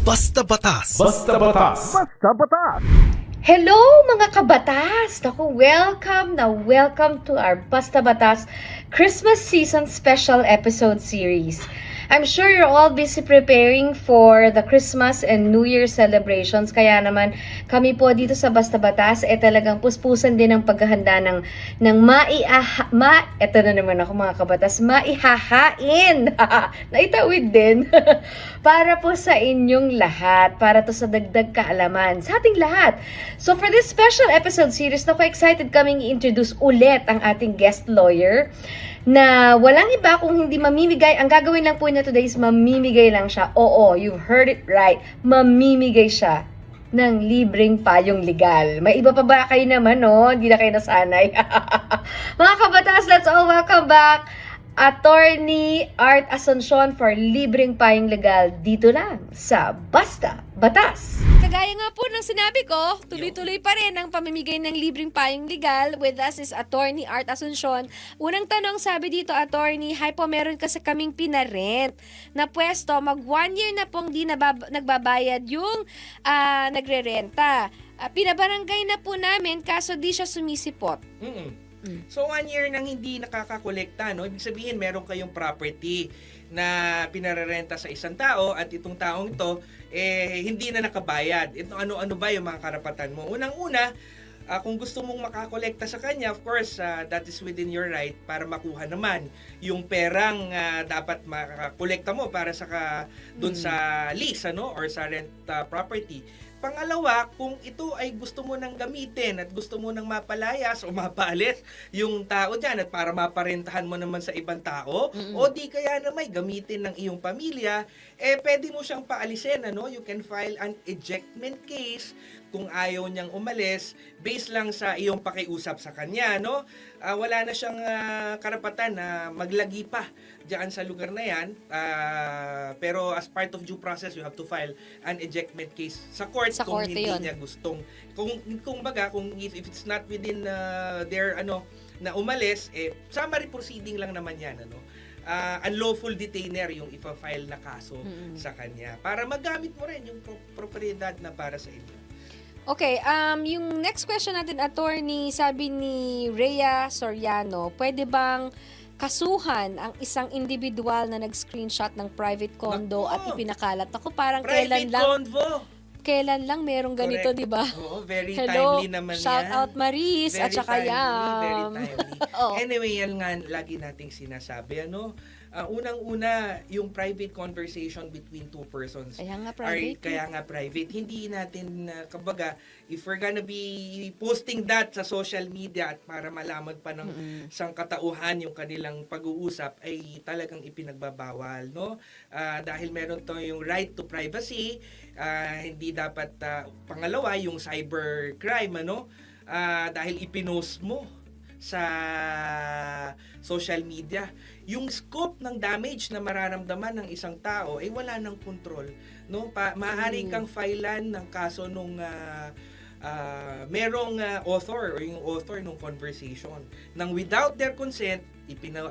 Basta Batas. Basta Batas. Hello mga kabatas! Naku, welcome to our Basta Batas Christmas Season Special Episode Series. I'm sure you're all busy preparing for the Christmas and New Year celebrations. Kaya naman kami po dito sa Basta Batas talagang puspusan din ang paghahanda ng eto na naman ako mga kabatas, maihahain! Naitawid din! Para po sa inyong lahat, para to sa dagdag kaalaman sa ating lahat. So for this special episode series, naku, excited kaming i-introduce ulit ang ating guest lawyer na walang iba kung hindi mamimigay. Ang gagawin lang po niya today is mamimigay lang siya. Oo, you've heard it right. Mamimigay siya ng libreng payong legal. May iba pa ba kayo naman, no? Hindi na kayo nasanay. Mga kabatas, let's all welcome back Attorney Art Asuncion for libreng payong legal dito lang sa Basta Batas. Kagaya nga po ng sinabi ko, tuloy-tuloy pa rin ang pamimigay ng libreng payong legal. With us is Attorney Art Asuncion. Unang tanong, sabi dito, Attorney, hi po, meron kasi kaming pinarent na pwesto. Mag 1 year na pong di nagbabayad yung nagrerenta. Pinabarangay na po namin kaso di siya sumisipot. So 1 year nang hindi nakakakolekta, no? Ibig sabihin meron kayong property na pinarerenta sa isang tao at itong taong ito hindi na nakabayad. Ito ano ba yung mga karapatan mo? Unang-una, kung gusto mong makakolekta sa kanya, of course, that is within your right para makuha naman yung perang dapat makakolekta mo para dun sa lease, ano, or sa rent property. Pangalawa, kung ito ay gusto mo nang gamitin at gusto mo nang mapalayas o mapaalis yung tao dyan at para maparentahan mo naman sa ibang tao, o di kaya na may gamitin ng iyong pamilya, pwede mo siyang paalisin, ano? You can file an ejectment case kung ayaw niyang umalis based lang sa iyong pakiusap sa kanya, no? Wala na siyang karapatan na maglagi pa diyan sa lugar na yan, pero as part of due process, you have to file an ejectment case sa court kung hindi niya gustong, kung if it's not within their na umalis, summary proceeding lang naman yan, ano? Unlawful detainer yung ipa-file na kaso sa kanya para magamit mo rin yung propriedad na para sa inyo. Okay, yung next question natin, Attorney, sabi ni Rhea Soriano, pwede bang kasuhan ang isang individual na nag-screenshot ng private condo at ipinakalat? Ako parang kailan lang merong ganito, di ba? Oo, very Hello, timely naman shout yan. out Maris at saka Very Yam. timely. Oh. Anyway, yan nga lagi nating sinasabi, ano? Unang-una, yung private conversation between two persons. Kaya nga private. Hindi natin, kumbaga, if we're gonna be posting that sa social media at para malaman pa ng sangkatauhan yung kanilang pag-uusap, ay talagang ipinagbabawal, no? Dahil meron to yung right to privacy, hindi dapat, pangalawa, yung cybercrime, ano? Dahil ipinost mo sa social media, yung scope ng damage na mararamdaman ng isang tao ay wala ng control, no? Maaari kang filean ng kaso nung merong author or yung author ng conversation nang without their consent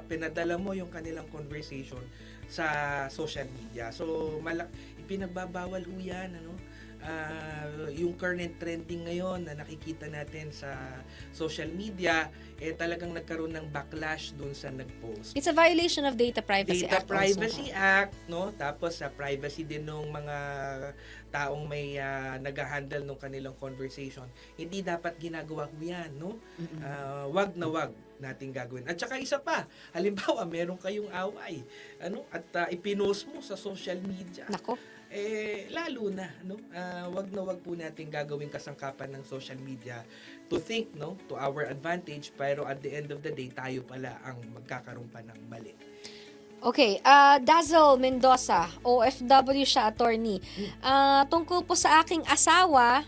pinadala mo yung kanilang conversation sa social media. So ipinagbabawal ho yan, ano? Yung current trending ngayon na nakikita natin sa social media, talagang nagkaroon ng backlash dun sa nag-post. It's a violation of Data Privacy Act. Act, no? Tapos sa privacy din ng mga taong may nag-handle ng kanilang conversation. Hindi dapat ginagawa ko yan, no? Wag na wag nating gagawin. At saka isa pa, halimbawa meron kayong away, ano? At ipinost mo sa social media. Nako. Lalo na, no? Wag na wag po natin gagawing kasangkapan ng social media to think, no, to our advantage, pero at the end of the day, tayo pala ang magkakaroon pa ng mali. Okay, Dazzle Mendoza, OFW siya, attorney. Tungkol po sa aking asawa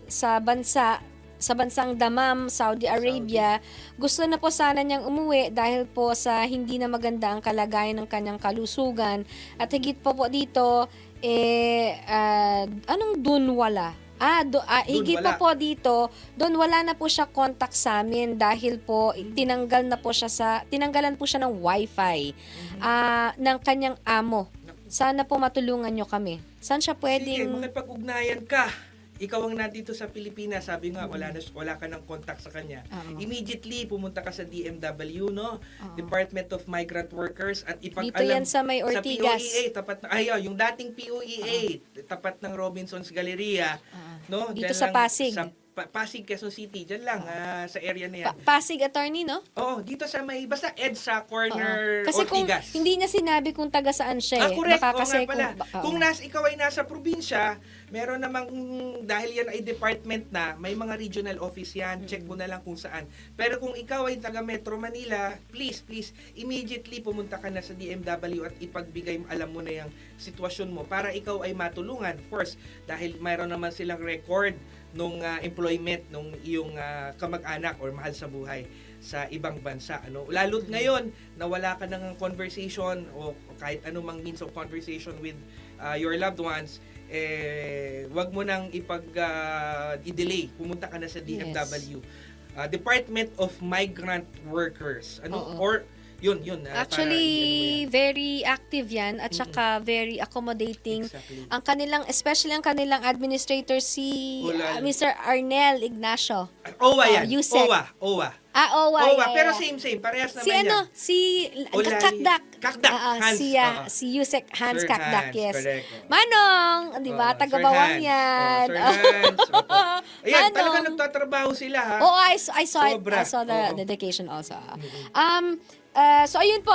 sa bansang Dammam, Saudi Arabia, gusto na po sana niyang umuwi dahil po sa hindi na maganda ang kalagayan ng kanyang kalusugan. At higit po dito, anong dun wala? Higit pa po dito, doon wala na po siya contact sa amin dahil po tinanggalan po siya ng wifi ng kanyang amo. Sana po matulungan nyo kami. Saan siya Sige, pwedeng... makipag-ugnayan ka. Ikaw ang nandito sa Pilipinas, sabi nga wala ka ng contact sa kanya. Oo. Immediately pumunta ka sa DMW, no? Department of Migrant Workers, at Dito ipag-alam yan sa may Ortigas. sa POEA, tapat yung dating POEA, tapat ng Robinson's Galleria, no? Dito Dyan sa lang, Pasig. Sa Pasig, Quezon City, diyan lang sa area na yan. Pasig attorney, no? Oo, dito sa may basta EDSA corner Kasi kung Ortigas. hindi niya sinabi kung taga saan siya eh. Correct. Baka Oo kasi nga pala. kung... Kung ikaw ay nasa probinsya, meron namang, dahil yan ay department na, may mga regional office yan, check mo na lang kung saan. Pero kung ikaw ay taga Metro Manila, please, immediately pumunta ka na sa DMW at ipagbigay, alam mo na yung sitwasyon mo para ikaw ay matulungan. Of course, dahil mayroon naman silang record nung employment nung iyong kamag-anak or mahal sa buhay sa ibang bansa, ano. Lalo't ngayon na wala ka ng conversation o kahit anumang means of conversation with your loved ones, wag mo nang i-delay. Pumunta ka na sa DMW. Department of Migrant Workers, ano. Oo. Or yun Actually, very active yan at saka very accommodating. Exactly. Ang kanilang, especially ang kanilang administrator si Ulal. Mr. Arnel Ignacio. OWA yan. Yusek. OWA. OWA. Pero same. Parehas naman Si yan. si Ulali. Kakdak. Kakdak, Hans. Si Yusek Hans Sir Kakdak, Hans, yes. correct. Manong, di ba? Oo, Taga-bawang Sir Hans. yan. Sir Hans. Opo. Ayan, Manong. talaga nagtatrabaho sila, ha? Oo, I saw it. Sobra. I saw the Oo. dedication also. So ayun po,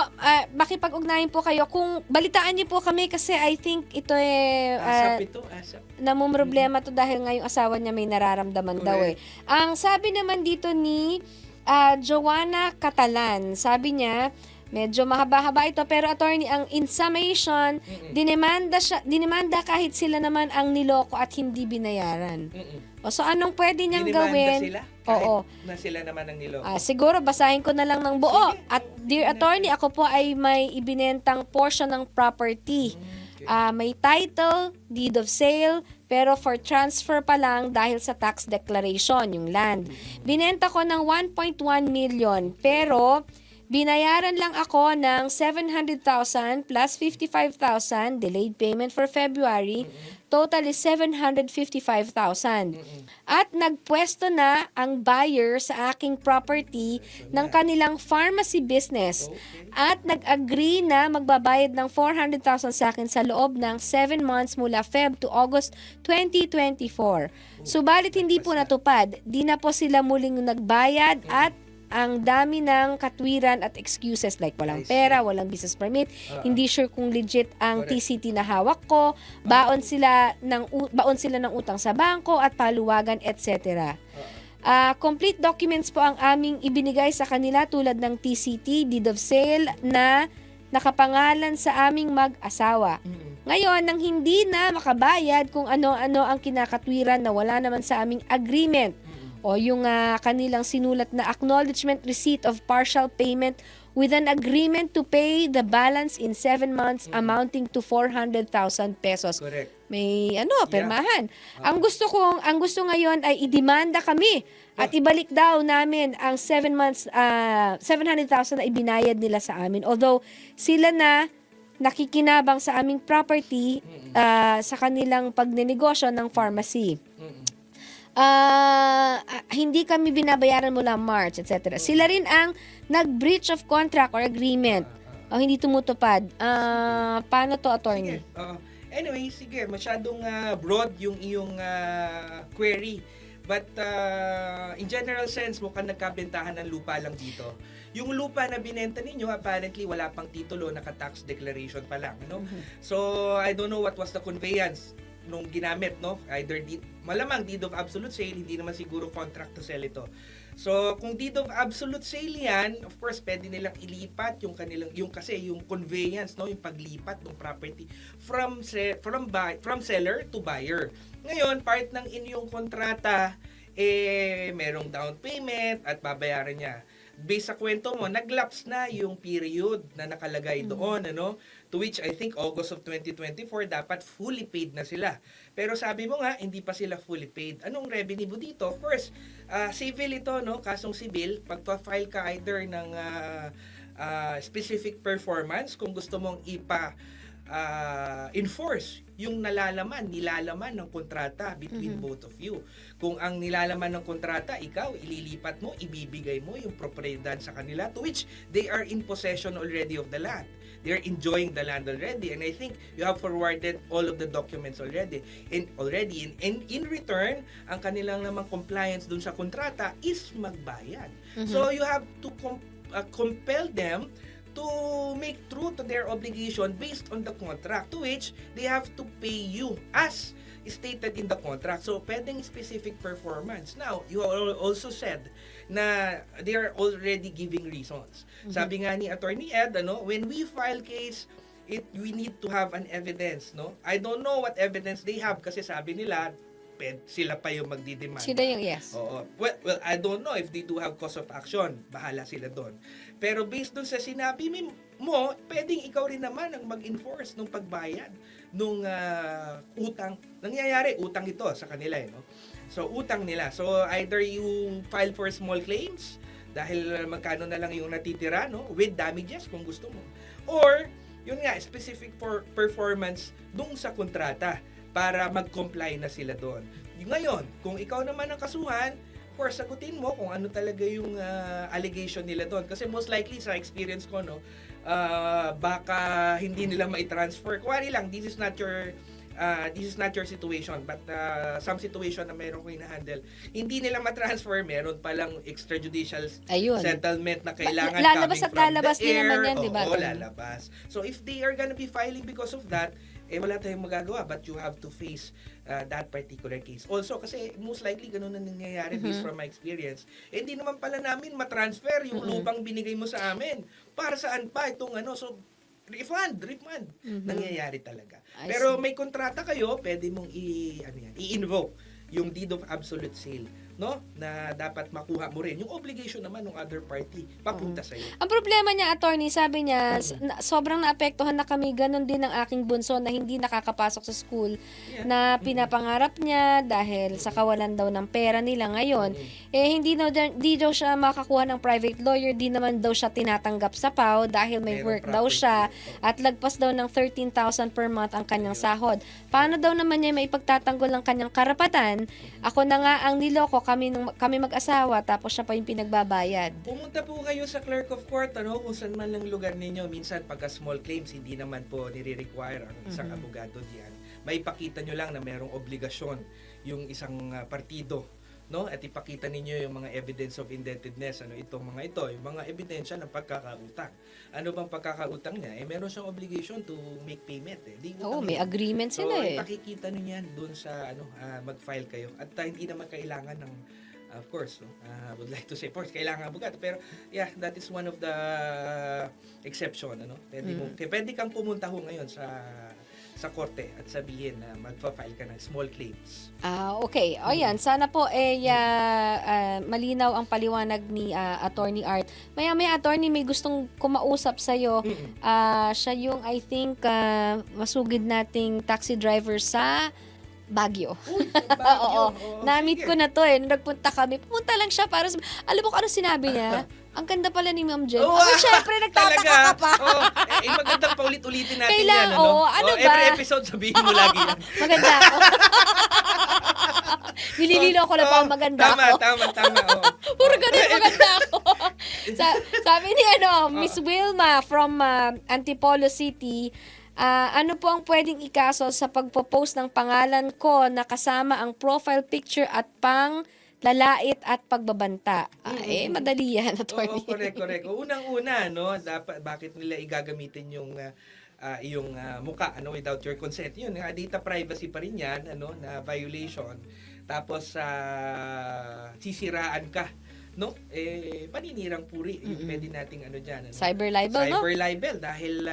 makipag-ugnayan po kayo. Kung balitaan niyo po kami kasi I think ito Asap. namumroblema to dahil ngayong asawa niya may nararamdaman daw eh. Ang sabi naman dito ni Joanna Catalan, sabi niya, medyo mahaba-haba ito pero attorney, ang in summation, dinimanda kahit sila naman ang niloko at hindi binayaran. O so anong pwede niyang Dinimanda gawin? sila? Kahit Oo. na sila naman ang niloko. Siguro basahin ko na lang ng buo. Sige. At dear attorney, ako po ay may ibinentang portion ng property. May title, deed of sale, pero for transfer pa lang dahil sa tax declaration, yung land. Binenta ko ng 1.1 million, pero binayaran lang ako ng 700,000 plus 55,000 delayed payment for February. Total is 755,000. At nagpwesto na ang buyer sa aking property ng kanilang pharmacy business. At nag-agree na magbabayad ng 400,000 sa akin sa loob ng 7 months mula Feb to August 2024. Subalit hindi po natupad. Di na po sila muling nagbayad at ang dami ng katwiran at excuses like walang pera, walang business permit, hindi sure kung legit ang TCT na hawak ko, baon sila ng utang sa bangko at paluwagan, etc. Complete documents po ang aming ibinigay sa kanila tulad ng TCT, deed of sale na nakapangalan sa aming mag-asawa. Ngayon, nang hindi na makabayad kung ano-ano ang kinakatwiran na wala naman sa aming agreement, o yung kanilang sinulat na acknowledgement receipt of partial payment with an agreement to pay the balance in 7 months amounting to 400,000 pesos. Correct. May permahan. Ang gusto ngayon ay idemanda kami at ibalik daw namin ang 7 months 700,000 na ibinayad nila sa amin. Although sila na nakikinabang sa aming property sa kanilang pagnenegosyo ng pharmacy. Hindi kami binabayaran mula March, etc. Sila rin ang nag-breach of contract or agreement. O hindi tumutupad. Paano to, attorney? Sige. Anyway, sige, masyadong broad yung iyong query. But in general sense, mukhang nagkabentahan ng lupa lang dito. Yung lupa na binenta ninyo, apparently wala pang titulo, naka-tax declaration pa lang. Ano? So, I don't know what was the conveyance nung ginamit, no? Either malamang deed of absolute sale, hindi naman siguro contract to sell ito. So, kung deed of absolute sale yan, of course, pwede nilang ilipat yung kanilang, kasi yung conveyance, no? Yung paglipat ng property from seller to buyer. Ngayon, part ng inyong kontrata, merong down payment at babayaran niya. Based sa kwento mo, naglapse na yung period na nakalagay doon, ano? To which I think August of 2024 dapat fully paid na sila. Pero sabi mo nga, hindi pa sila fully paid. Anong revenue mo dito? Of course, civil ito, no? Kasong civil, pagpa-file ka either ng specific performance, kung gusto mong enforce yung nilalaman ng kontrata between both of you. Kung ang nilalaman ng kontrata, ikaw, ililipat mo, ibibigay mo yung propriedad sa kanila, to which they are in possession already of the land. They're enjoying the land already, and I think you have forwarded all of the documents already. And in return, ang kanilang naman compliance dun sa kontrata is magbayad. So you have to compel them to make true to their obligation based on the contract, to which they have to pay you as stated in the contract. So, pwedeng specific performance. Now, you also said na they are already giving reasons. Sabi nga ni Attorney Ed, when we file case, we need to have an evidence, no? I don't know what evidence they have kasi sabi nila, sila pa yung magdidemand. Sila yung yes. Oo. Well, I don't know if they do have cause of action. Bahala sila doon. Pero based doon sa sinabi mo, pwedeng ikaw rin naman ang mag-enforce nung pagbayad nung utang. Nangyayari, utang ito sa kanila. No? So, utang nila. So, either you file for small claims dahil magkano na lang yung natitira, no? With damages kung gusto mo. Or, yun nga, specific for performance dun sa kontrata para mag-comply na sila doon. Ngayon, kung ikaw naman ang kasuhan, of course, sagutin mo kung ano talaga yung allegation nila doon. Kasi most likely, sa experience ko, no, baka hindi nila mai-transfer. Kuwari lang, this is not your situation, but some situation na meron ko hina-handle, hindi nila ma-transfer, meron palang extrajudicial settlement na kailangan lalabas coming at from lalabas the din air. naman yan, di ba? Oo, lalabas. So if they are gonna be filing because of that, wala tayong magagawa, but you have to face that particular case. Also, kasi most likely ganun na nangyayari based from my experience. Hindi naman pala namin matransfer yung lupang binigay mo sa amin. Para saan pa itong so refund. Nangyayari talaga. Pero may kontrata kayo, pwede mong i-invoke yung deed of absolute sale, no? Na dapat makuha mo rin yung obligation naman ng other party papunta sa iyo. Ang problema niya, attorney, sabi niya, sobrang naapektuhan na kami, ganun din ang aking bunso na hindi nakakapasok sa school, na pinapangarap niya dahil sa kawalan daw ng pera nila ngayon. Hindi daw siya makakuha ng private lawyer, di naman daw siya tinatanggap sa PAO dahil may Meron work daw property. siya at lagpas daw ng 13,000 per month ang kanyang sahod. Paano daw naman niya may pagtatanggol ng kanyang karapatan? Ako na nga ang niloko, kami mag-asawa, tapos siya pa yung pinagbabayad. Pumunta po kayo sa clerk of court, kung saan man ang lugar ninyo. Minsan, pagka small claims, hindi naman po nire-require ang isang abogado diyan. May ipakita nyo lang na merong obligasyon yung isang partido, no? At ipakita ninyo yung mga evidence of indebtedness, itong mga ito, yung mga ebidensya ng pagkakautang. Ano bang pagkakautang niya? Meron siyang obligation to make payment. May agreement sila Ipakikita niyo yan doon sa mag-file kayo. At hindi naman kailangan ng of course, I would like to say, of course, kailangan abogado. Pero, yeah, that is one of the exception. Pwede kang pumunta ngayon sa korte at sabihin na magpa-file ka ng small claims. Okay. O yan, sana po malinaw ang paliwanag ni Attorney Art. Maya-maya, Attorney, may gustong kumausap sa'yo. Siya yung, I think, masugid nating taxi driver sa Baguio. Uy, Baguio. Na-meet ko na to nung nagpunta kami. Pumunta lang siya para alam mo kung ano sinabi niya? Ang ganda pala ni Ma'am Jen. Syempre, nagtataka ka pa. Magandang paulit-ulitin natin yan. Every episode sabihin mo lagi yan. Maganda ako. Nilililo ko na pa maganda ako. Tama. Puro ganun, maganda ako. Sabi ni Miss Wilma from Antipolo City, ano po ang pwedeng ikaso sa pagpo-post ng pangalan ko na kasama ang profile picture at lalait at pagbabanta? Madali yan, attorney. Correct. Unang-una, dapat bakit nila igagamitin yung muka without your consent? Yun, data privacy pa rin yan, na violation. Tapos sisiraan ka, paninirang puri. Pwede nating diyan. Cyber libel, Cyber libel dahil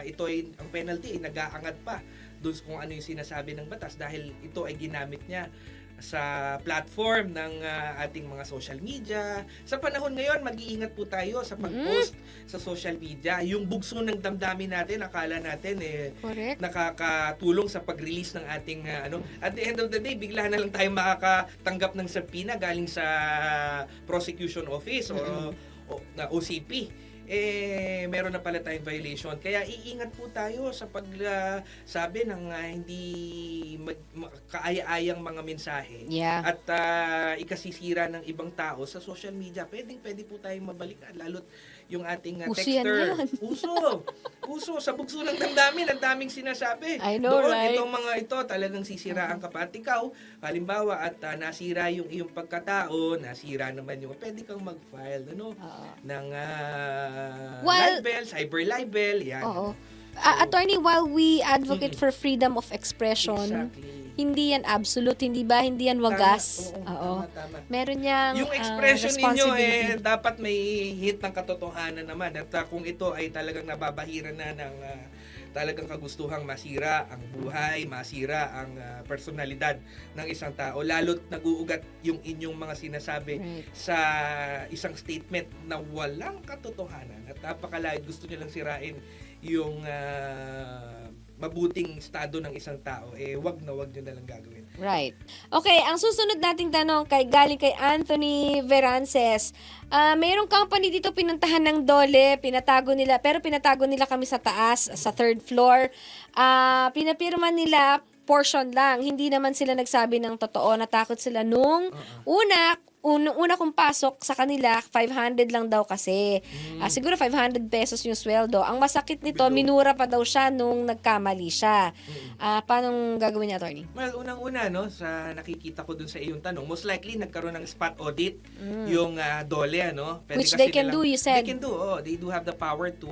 ito ay ang penalty ay nag-aangat pa doon kung ano yung sinasabi ng batas dahil ito ay ginamit niya sa platform ng ating mga social media. Sa panahon ngayon, mag-iingat po tayo sa pag-post sa social media. Yung bugso ng damdamin natin, akala natin nakakatulong sa pag-release ng ating at the end of the day, bigla na lang tayo makakatanggap ng subpoena galing sa prosecution office o na OCP. meron na pala tayong violation. Kaya iingat po tayo sa pagsabi ng hindi kaaya-ayang mga mensahe Yeah. at ikasisira ng ibang tao sa social media. Pwede po tayong mabalikan, lalo't yung ating Uso yan texter. yan. Uso, sa bugso ng damdamin, ang daming sinasabi. I know, Doon, right? itong mga ito, talagang sisiraan ka pa. At ikaw, halimbawa, at nasira yung iyong pagkatao, nasira naman yung, pwede kang mag-file, ano, Oo. ng Well- libel, cyber libel, yan. Oo. Attorney, while we advocate for freedom of expression, Exactly. hindi yan absolute, hindi ba? Hindi yan wagas. Tama, Oo. tama. Meron niyang Yung expression ninyo responsibility. dapat may hit ng katotohanan naman at kung ito ay talagang nababahiran na ng talagang kagustuhang masira ang buhay, masira ang personalidad ng isang tao, lalo't nag-uugat yung inyong mga sinasabi Right. sa isang statement na walang katotohanan at napakalayo, gusto nyo lang sirain yung mabuting estado ng isang tao, wag nyo na lang gagawin. Right. Okay, ang susunod nating tanong galing kay Anthony Verances. Mayroong company dito pinuntahan ng Dole, pinatago nila kami sa taas, sa third floor. Pinapirma nila portion lang. Hindi naman sila nagsabi ng totoo. Natakot sila nung una kong pasok sa kanila, 500 lang daw kasi. Siguro 500 pesos yung sweldo. Ang masakit nito, Below. minura pa daw siya nung nagkamali siya. Paano gagawin niya, attorney? Well, unang-una, no, sa nakikita ko dun sa iyong tanong, most likely nagkaroon ng spot audit yung Dole, ano? Pwede Which kasi they can do, you said. They can do, they do have the power to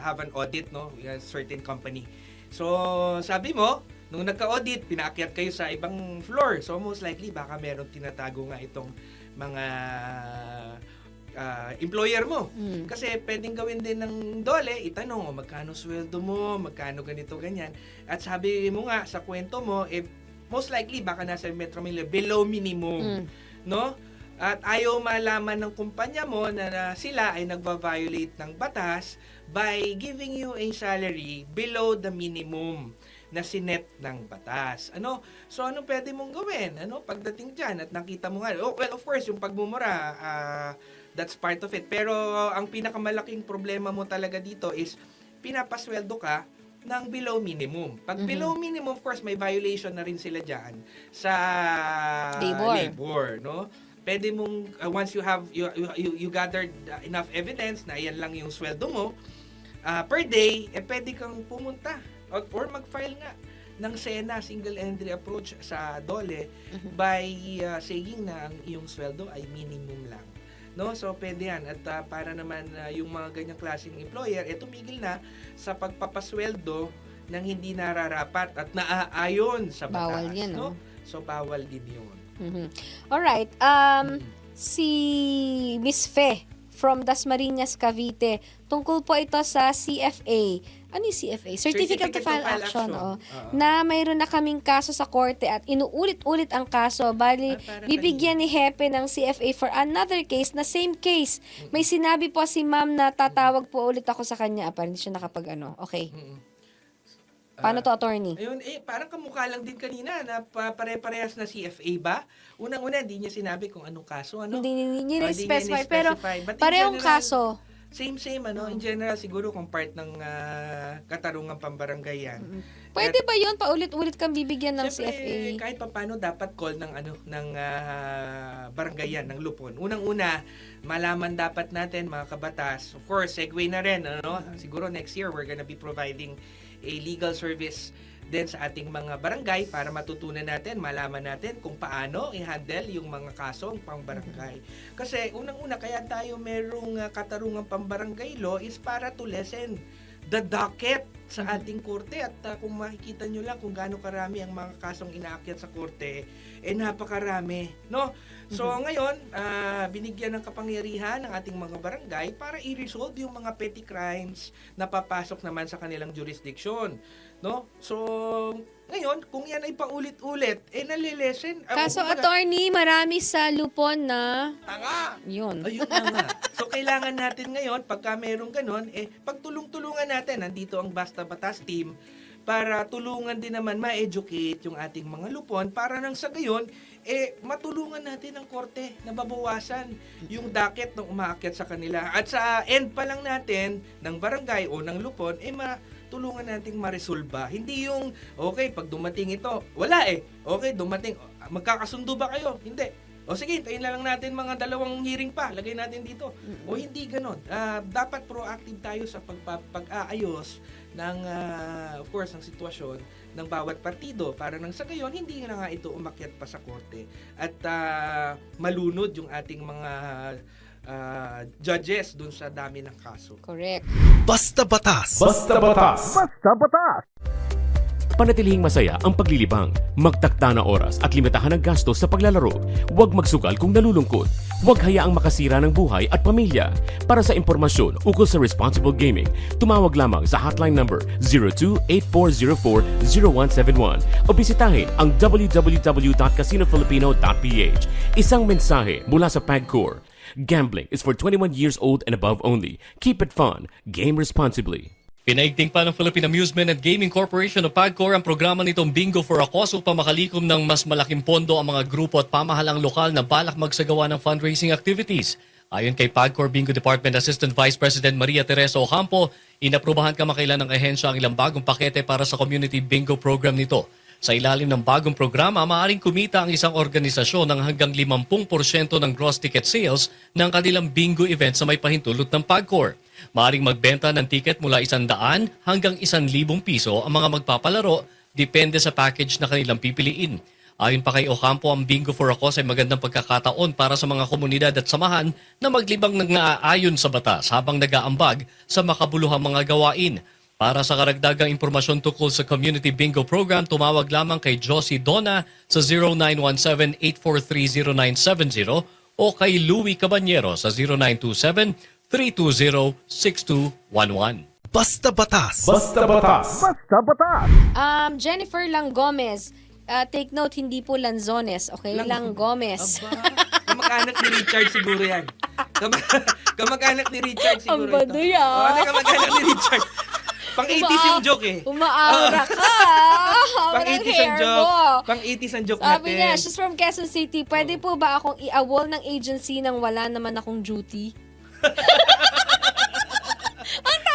have an audit, no, a certain company. So, sabi mo, nung nagka-audit, pinaakyat kayo sa ibang floor. So, most likely, baka meron tinatago nga itong mga employer mo. Kasi pwedeng gawin din ng Dole, itanong, magkano sweldo mo, magkano ganito, ganyan. At sabi mo nga, sa kwento mo, most likely, baka nasa Metro Manila, below minimum. No? At ayaw malaman ng kumpanya mo na sila ay nagva-violate ng batas by giving you a salary below the minimum na sinet ng batas. Ano? So, anong pwede mong gawin? Ano? Pagdating dyan at nakita mo nga, well, of course, yung pagmumura, that's part of it. Pero, ang pinakamalaking problema mo talaga dito is, pinapasweldo ka ng below minimum. Pag below minimum, of course, may violation na rin sila dyan sa labor, no? Pwede mong, once you have, you gathered enough evidence na yan lang yung sweldo mo, per day, pwede kang pumunta or mag-file nga ng SENA, single entry approach sa Dole by saying na ang iyong sweldo ay minimum lang. No? So, pwede yan. At para naman yung mga ganyang klaseng employer, tumigil na sa pagpapasweldo ng hindi nararapat at naaayon sa batas. Bawal yan, no? So, bawal din yun. Alright. Si Miss Fe from Dasmariñas, Cavite. Tungkol po ito sa CFA. Ano yung CFA? Certificate to File Action. Na mayroon na kaming kaso sa korte at inuulit-ulit ang kaso. Bali, Para bibigyan ni Hepe ng CFA for another case na same case. May sinabi po si ma'am na tatawag po ulit ako sa kanya. Parang hindi siya Okay. Paano to, attorney? Ayun, parang kamukha lang din kanina na pare-parehas na CFA ba? Unang-una, hindi niya sinabi kung anong kaso. Ano? Hindi niya Hindi specify. Pero But in parehong general, kaso. Same, ano? In general, siguro kung part ng katarungang pambarangay yan. Pwede ba yun? Paulit-ulit kang bibigyan ng Siyempre, CFA? kahit paano dapat call ng barangay yan, ng lupon. Unang-una, malaman dapat natin mga kabatas. Of course, segue na rin, ano? Siguro next year we're gonna be providing a legal service din sa ating mga barangay para matutunan natin, malaman natin kung paano i-handle yung mga kasong pambarangay. Kasi unang-una, kaya tayo merong katarungang pambarangay law is para to lessen the docket sa ating korte. At kung makikita nyo lang kung gaano karami ang mga kasong inaakyat sa korte, napakarami, no? So ngayon, binigyan ng kapangyarihan ng ating mga barangay para i-resolve yung mga petty crimes na papasok naman sa kanilang jurisdiction, no? So ngayon, kung yan ay paulit-ulit, nalilesen. Kaso, attorney, marami sa lupon na Tanga! yun. Ayun na nga. So, kailangan natin ngayon, pagka merong ganon, pagtulong-tulungan natin. Nandito ang Basta Batas team para tulungan din naman ma-educate yung ating mga lupon para nang sa gayon, matulungan natin ang korte na babawasan yung docket ng umaakyat sa kanila. At sa end pa lang natin ng barangay o ng lupon, matulungan nating maresolba. Hindi yung, okay, pag dumating ito, wala Okay, dumating, magkakasundo ba kayo? Hindi. O sige, tayo na lang natin mga 2 hearing pa, lagay natin dito. O hindi ganon. Dapat proactive tayo sa pag-aayos ng, of course, ng sitwasyon ng bawat partido para nang sa gayon, hindi na nga ito umakyat pa sa korte. At malunod yung ating mga judges dun sa dami ng kaso. Correct. Basta Batas. Basta Batas. Basta Batas. Panatilihing masaya ang paglilibang. Magtakda na oras at limitahan ang gastos sa paglalaro. Huwag magsugal kung nalulungkot. Huwag hayaang makasira ng buhay at pamilya. Para sa impormasyon ukol sa responsible gaming, tumawag lamang sa hotline number 02-8404-0171 o bisitahin ang www.casinofilipino.ph. Isang mensahe mula sa PAGCOR. Gambling is for 21 years old and above only. Keep it fun. Game responsibly. Pinaigting pa ng Philippine Amusement and Gaming Corporation o PAGCOR ang programa nitong Bingo for a Cause upang makalikom ng mas malaking pondo ang mga grupo at pamahalang lokal na balak magsagawa ng fundraising activities. Ayon kay PAGCOR Bingo Department Assistant Vice President Maria Teresa Ocampo, inaprubahan kamakailan ng ahensya ang ilang bagong pakete para sa community bingo program nito. Sa ilalim ng bagong programa, maaaring kumita ang isang organisasyon ng hanggang 50% ng gross ticket sales ng kanilang bingo event sa may pahintulot ng PAGCOR. Maaaring magbenta ng ticket mula 100 hanggang 1,000 piso ang mga magpapalaro, depende sa package na kanilang pipiliin. Ayon pa kay Ocampo, ang Bingo for a Cause ay magandang pagkakataon para sa mga komunidad at samahan na maglibang ng naaayon sa batas habang nag-aambag sa makabuluhang mga gawain. Para sa karagdagang impormasyon tungkol sa Community Bingo Program, tumawag lamang kay Josie Dona sa 0917-8430970 o kay Louie Cabanyero sa 0927-320-6211. Basta Batas. Basta Batas. Basta Batas. Jennifer Lang Gomez. Take note, hindi po Lanzones, okay? Lang Gomez. Aba, kamag-anak ni Richard siguro yan. Kamag-anak ni Richard siguro Ang bado yan. Ano kamag-anak ni Richard? Pang-80s yung joke Umaaura ka. Pang-80s ang joke. Pang-80s ang joke Sabi natin. niya, she's from Quezon City. Pwede po ba akong i-awol ng agency nang wala naman akong duty?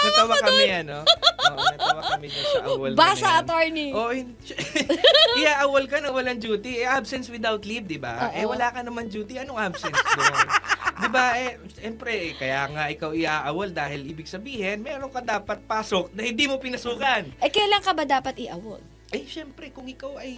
Natawa kami, natawa kami dyan sa awol. Basa, attorney. Ia-awol ka na walang duty. Absence without leave, di ba? Oo. Wala ka naman duty. Anong absence doon? Di ba? Siyempre, kaya nga ikaw ia-awol dahil ibig sabihin, meron ka dapat pasok na hindi mo pinasukan. Kailan ka ba dapat i-awol? Siyempre, kung ikaw ay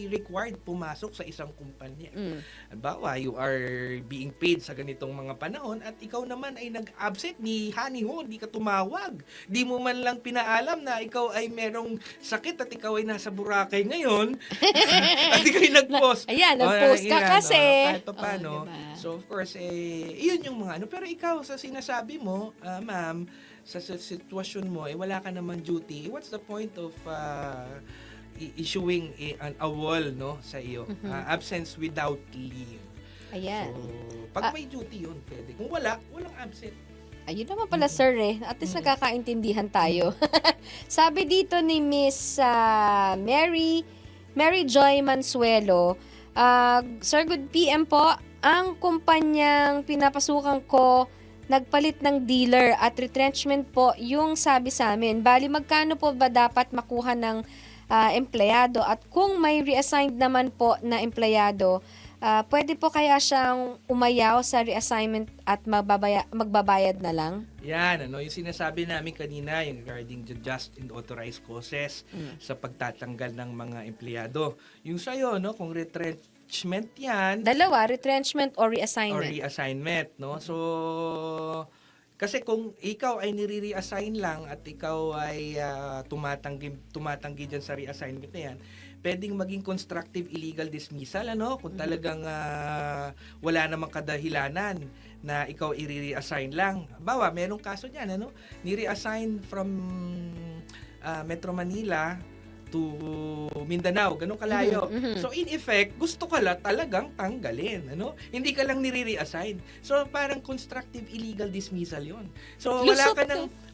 required pumasok sa isang kumpanya. Mm. Halimbawa, you are being paid sa ganitong mga panahon at ikaw naman ay nag-absent ni Honey Ho, di ka tumawag. Di mo man lang pinaalam na ikaw ay merong sakit at ikaw ay nasa Boracay ngayon. At ikaw ay nag-post. Ayan, nag-post ka kasi. Kahit pa paano. Diba? So, of course, yun yung mga ano. Pero ikaw, sa sinasabi mo, ma'am, sa sitwasyon mo, wala ka naman duty. What's the point of issuing an awol sa iyo? Absence without leave. Ayan. So, pag may duty yun, pwede. Kung wala, walang absent. Ayun naman pala, sir, At least nagkakaintindihan tayo. Sabi dito ni Miss Mary Joy Mansuelo, Sir, good PM po. Ang kumpanyang pinapasukan ko, nagpalit ng dealer at retrenchment po yung sabi sa amin. Bali, magkano po ba dapat makuha ng empleyado? At kung may reassigned naman po na empleyado, pwede po kaya siyang umayaw sa reassignment at magbabayad na lang? Yan, yung sinasabi namin kanina, yung regarding the just and authorized causes sa pagtatanggal ng mga empleyado. Yung sa'yo, kung retrenchment yan, Dalawa, retrenchment or reassignment. So, kasi kung ikaw ay nire-reassign lang at ikaw ay tumatanggi dyan sa reassignment na yan, pwedeng maging constructive illegal dismissal, kung talagang wala namang kadahilanan na ikaw i-reassign lang. Bawa, merong kaso niyan, ni-reassign from Metro Manila Mindanao, ganun kalayo. So in effect, gusto ka talagang tanggalin, ano? Hindi ka lang nire-reassign. So parang constructive illegal dismissal 'yon. So Lusot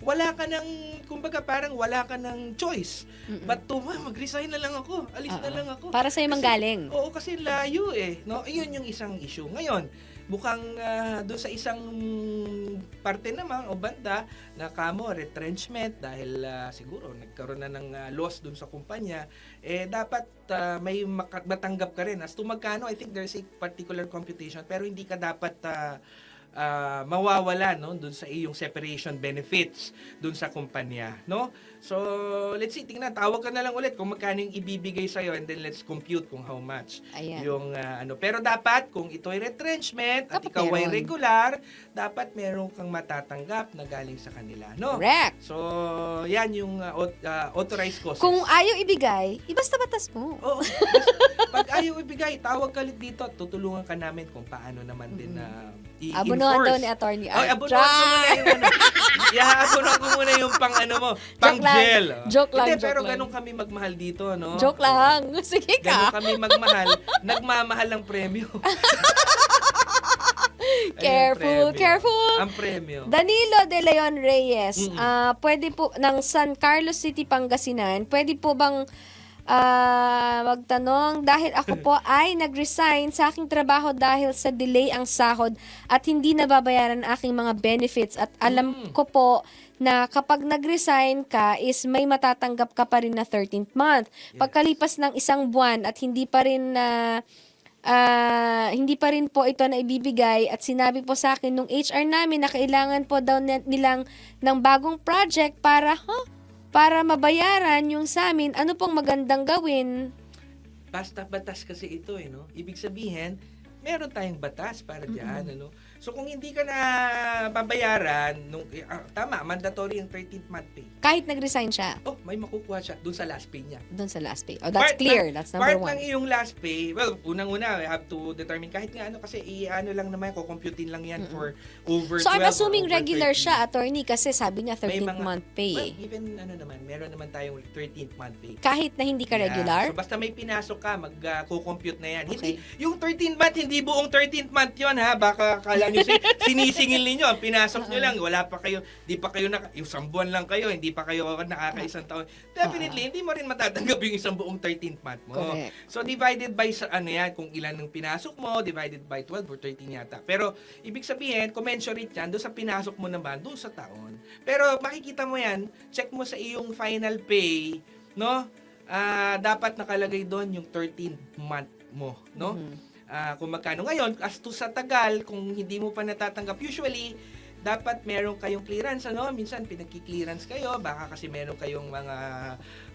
wala ka ng kumbaga parang wala ka ng choice. But mag-resign na lang ako, alis na lang ako. Para sa'yo manggaling. Oo, kasi layo no? Iyon yung isang issue. Ngayon, mukhang doon sa isang parte naman o banda na kamo retrenchment dahil siguro nagkaroon na ng loss doon sa kumpanya, dapat may matanggap ka rin as to magkano. I think there's a particular computation pero hindi ka dapat mawawala no doon sa iyong separation benefits doon sa kumpanya, no? So, let's see, tingnan, tawag ka na lang ulit kung magkano yung ibibigay sa iyo and then let's compute kung how much. Ayan. Yung pero dapat kung ito ay retrenchment at Dapat ikaw ay meron. regular, dapat meron kang matatanggap na galing sa kanila, no? Correct. So, yan yung authorized causes. Kung ayaw ibigay, ibasta-batas mo. Oo. Pag ayaw ibigay, tawag ka ulit dito at tutulungan ka namin kung paano naman din i-enforce. Abunuhan daw ni Attorney Ay, Art. abunuhan ko muna yung abunuhan ko muna yung pang pang Joke lang. gel. Joke lang, Hindi, joke pero lang. ganun kami magmahal dito, no? Joke lang. Sige Ganun ka. kami magmahal. Nagmamahal ang premyo. Careful, Ayun, premyo. careful. Ang premyo. Danilo de Leon Reyes, pwede po, ng San Carlos City, Pangasinan, pwede po bang magtanong, dahil ako po ay nag-resign sa aking trabaho dahil sa delay ang sahod at hindi nababayaran ang aking mga benefits at alam ko po na kapag nag-resign ka is may matatanggap ka pa rin na 13th month. Pagkalipas ng isang buwan at hindi pa rin hindi pa rin po ito na ibibigay at sinabi po sa akin nung HR namin na kailangan po daw nilang ng bagong project para mabayaran yung sa amin, ano pong magandang gawin? Basta batas kasi ito, no? Ibig sabihin, meron tayong batas para diyan, ano? So kung hindi ka na babayaran tama, mandatory yung 13th month pay. Kahit nag-resign siya Oh, may makukuha siya doon sa last pay niya. doon sa last pay. Oh, that's clear. That's number Part ng one. iyong last pay, well, unang-una, we have to determine kahit nga kasi lang naman, kukomputin lang yan for over 12 So, I'm or assuming over regular 13. siya, attorney, kasi sabi niya 13th May month pay. Well, even meron naman tayong 13th month pay. Kahit na hindi ka Yeah. regular? So basta may pinasok ka, mag-compute na yan. Okay. Hindi, yung 13th month, hindi buong 13th month yun, ha? Baka kala nyo sinisingil ninyo. Ang pinasok nyo lang, wala pa kayo, di pa kayo, yung 1 buwan lang kayo, hindi pa kayo nakaka-isang taon. Definitely, hindi mo rin matatanggap yung isang buong 13th month mo. Correct. So divided by yan, kung ilan ng pinasok mo, divided by 12 or 13 yata. Pero ibig sabihin, commensurate yan doon sa pinasok mo naman, doon sa taon. Pero makikita mo yan, check mo sa iyong final pay, no? Dapat nakalagay doon yung 13th month mo, no? Kung magkano ngayon, as to sa tagal, kung hindi mo pa natatanggap, usually, dapat meron kayong clearance, ano? Minsan, pinagki-clearance kayo, baka kasi meron kayong mga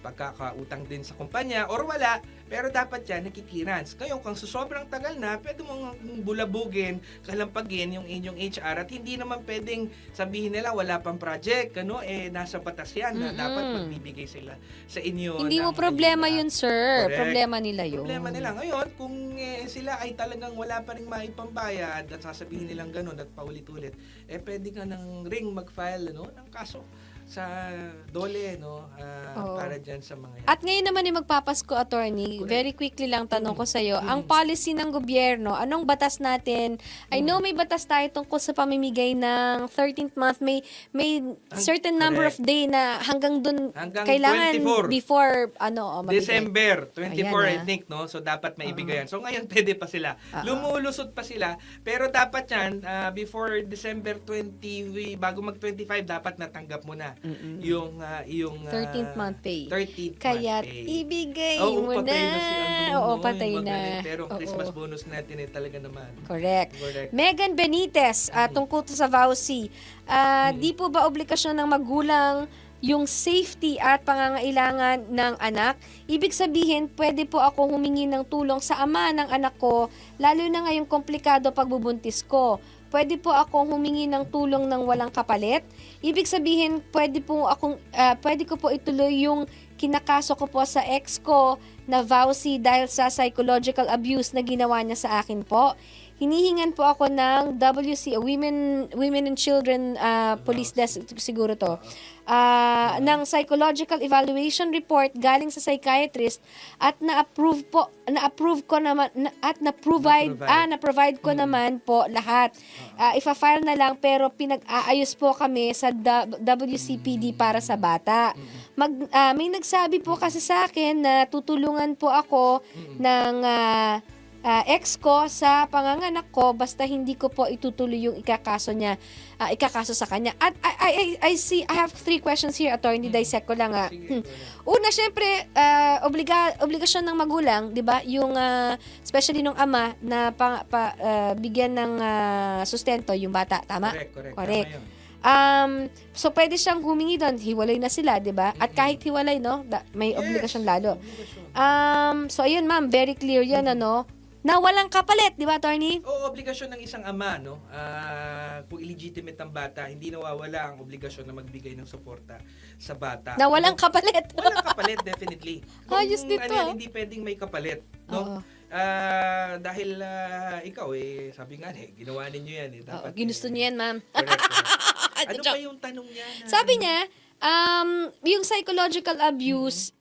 pagkakautang din sa kumpanya, or wala, pero dapat yan, naki-clearance. Ngayon, kung sobrang tagal na, pwede mong bulabugin, kalampagin yung inyong HR, at hindi naman pwedeng sabihin nila, wala pang project, nasa batas yan, na dapat magbibigay sila sa inyo. Hindi mo ng problema ayuda. yun, sir. Correct. Problema nila yun. Problema nila. Ngayon, kung sila ay talagang wala pa rin maipambayad at sasabihin nilang ganun at paulit-ulit, pwede ka ng ring mag-file ng kaso sa DOLE, Oo. para dyan sa mga yan. At ngayon naman yung magpapasko, attorney, very quickly lang tanong ko sa'yo, ang policy ng gobyerno, anong batas natin? I know may batas tayo tungkol sa pamimigay ng 13th month, may certain number of correct. day na hanggang dun Hanggang kailangan 24. before mabigay. December 24, Ayan, I think, no? So, dapat maibigay yan. So, ngayon, pwede pa sila. Lumulusot pa sila. Pero dapat yan, before December 20, bago mag-25, dapat natanggap mo na yung 13th month pay. 13th Kaya month pay. ibigay Oo, mo patay na. na si Oo, yung patay na. magaling. Pero ang Oo. Christmas bonus natin talaga naman. Correct. Correct. Megan Benitez, tungkol to sa VAUSI, di po ba obligasyon ng magulang yung safety at pangangailangan ng anak? Ibig sabihin, pwede po ako humingi ng tulong sa ama ng anak ko, lalo na ngayong komplikado pagbubuntis ko. Pwede po akong humingi ng tulong ng walang kapalit. Ibig sabihin, pwede ko po ituloy yung kinakaso ko po sa ex ko na VAUSI dahil sa psychological abuse na ginawa niya sa akin po. hinihingan po ako ng WC, Women and Children Police Desk siguro to. Ng psychological evaluation report galing sa psychiatrist at na-approve ko naman at na-provide ko naman po lahat. Ifa-file na lang pero pinag-aayos po kami sa WCPD para sa bata. May nagsabi po kasi sa akin na tutulungan po ako ng ex ko sa panganganak ko basta hindi ko po itutuloy yung ikakaso sa kanya. At I have 3 questions here, Attorney. Dissect ko lang. Una, syempre, obligasyon ng magulang, 'di ba? Yung especially nung ama na bigyan ng sustento yung bata, tama? Correct. Correct. Tama yun. So pwede siyang humingi doon, hiwalay na sila, 'di ba? At kahit hiwalay, no, may obligasyon lalo. So ayun, ma'am, very clear 'yan, ano? Na walang kapalit, 'di ba, Attorney? Oo, obligasyon ng isang ama, no? Kung illegitimate ang bata, hindi nawawala ang obligasyon na magbigay ng suporta sa bata. Na walang kapalit. Walang kapalit, definitely. Ayos dito. Hindi pwedeng may kapalit, no? Oo. Dahil ikaw, sabi nga, ginawa ninyo yan. Dapat, Ginusto niyo yan, ma'am. Correct. Ano pa yung tanong niya? Sabi niya, yung psychological abuse,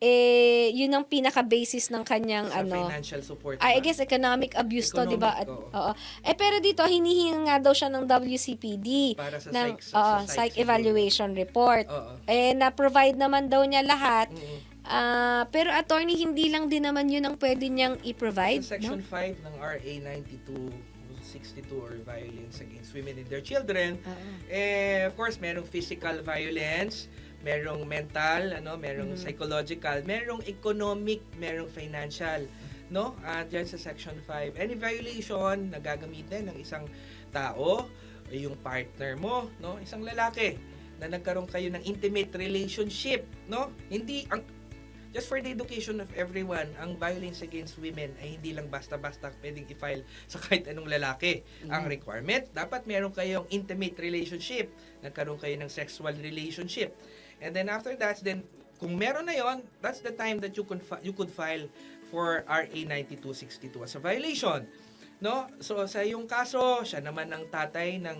yun ang pinaka-basis ng kanyang sa financial support. I guess economic abuse to, di ba? Economic, Oo. Pero dito, hinihingi nga daw siya ng WCPD. Para sa ng, psych psych evaluation report. Oo. Na-provide naman daw niya lahat. Mm-mm. Pero attorney, hindi lang din naman yun ang pwede niyang i-provide. Sa Section no? 5 ng RA 9262 or violence against women and their children, of course, merong physical violence, merong mental, merong psychological, merong economic, merong financial, no? Diyan sa Section 5. Any violation na gagamitin ng isang tao, yung partner mo, no? Isang lalaki na nagkaroon kayo ng intimate relationship, no? Just for the education of everyone, ang violence against women ay hindi lang basta-basta pwedeng i-file sa kahit anong lalaki. Ang requirement, dapat meron kayong intimate relationship, nagkaroon kayo ng sexual relationship. And then after that, kung meron na yon, that's the time that you could file for RA 9262 as a violation. No? So sa iyong kaso, siya naman ang tatay ng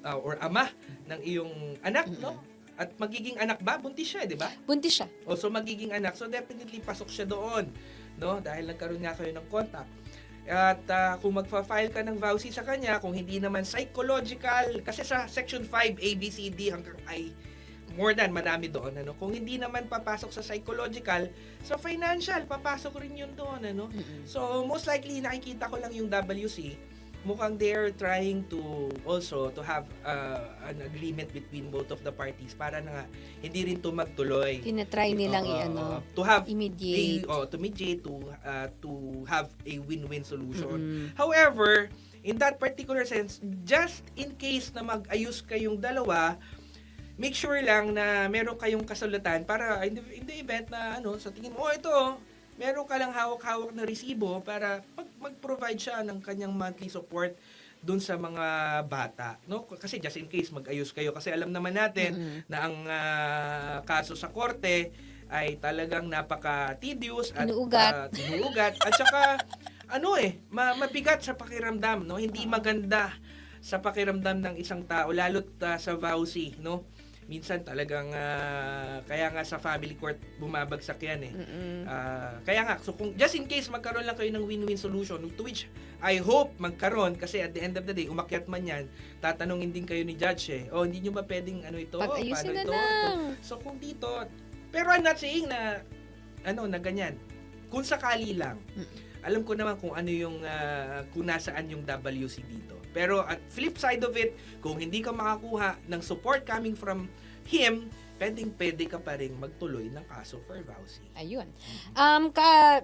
or ama ng iyong anak, no? At magiging anak ba? Buntis siya, di ba? Buntis siya. So magiging anak. So definitely pasok siya doon, no? Dahil nagkaroon nga kayo ng contact. At kung magfa-file ka ng vowsy sa kanya, kung hindi naman psychological, kasi sa Section 5, A, B, C, D hanggang I, more than madami doon, ano? Kung hindi naman papasok sa psychological, sa financial, papasok rin yun doon, ano? So most likely, nakikita ko lang yung WC, mukhang they're trying to also to have an agreement between both of the parties para na hindi rin to magtuloy. Tinatry nilang to have immediate. to mediate, to have a win-win solution. However, in that particular sense, just in case na mag-ayos kayong dalawa, make sure lang na meron kayong kasulatan para in the event na sa tingin mo, ito, meron ka lang hawak-hawak na resibo para mag-provide siya ng kanyang monthly support dun sa mga bata, no? Kasi just in case mag-ayos kayo, kasi alam naman natin na ang kaso sa korte ay talagang napaka-tedious at tinuugat at saka mabigat sa pakiramdam, no? Hindi maganda sa pakiramdam ng isang tao lalo't sa vowsy, no? Minsan talagang kaya nga sa family court bumabagsak yan eh. Kaya nga, so kung just in case magkaroon lang kayo ng win-win solution, to which I hope magkaroon, kasi at the end of the day, umakyat man yan, tatanungin din kayo ni judge eh, hindi nyo ba pwedeng ito? Pag-ayusin na ito? lang. So kung dito, pero I'm not saying na na ganyan. Kung sakali lang, alam ko naman kung ano yung kung nasaan yung WC dito. Pero at flip side of it, kung hindi ka makakuha ng support coming from him, pwede ka pa rin magtuloy ng kaso for vowsy. Ayun.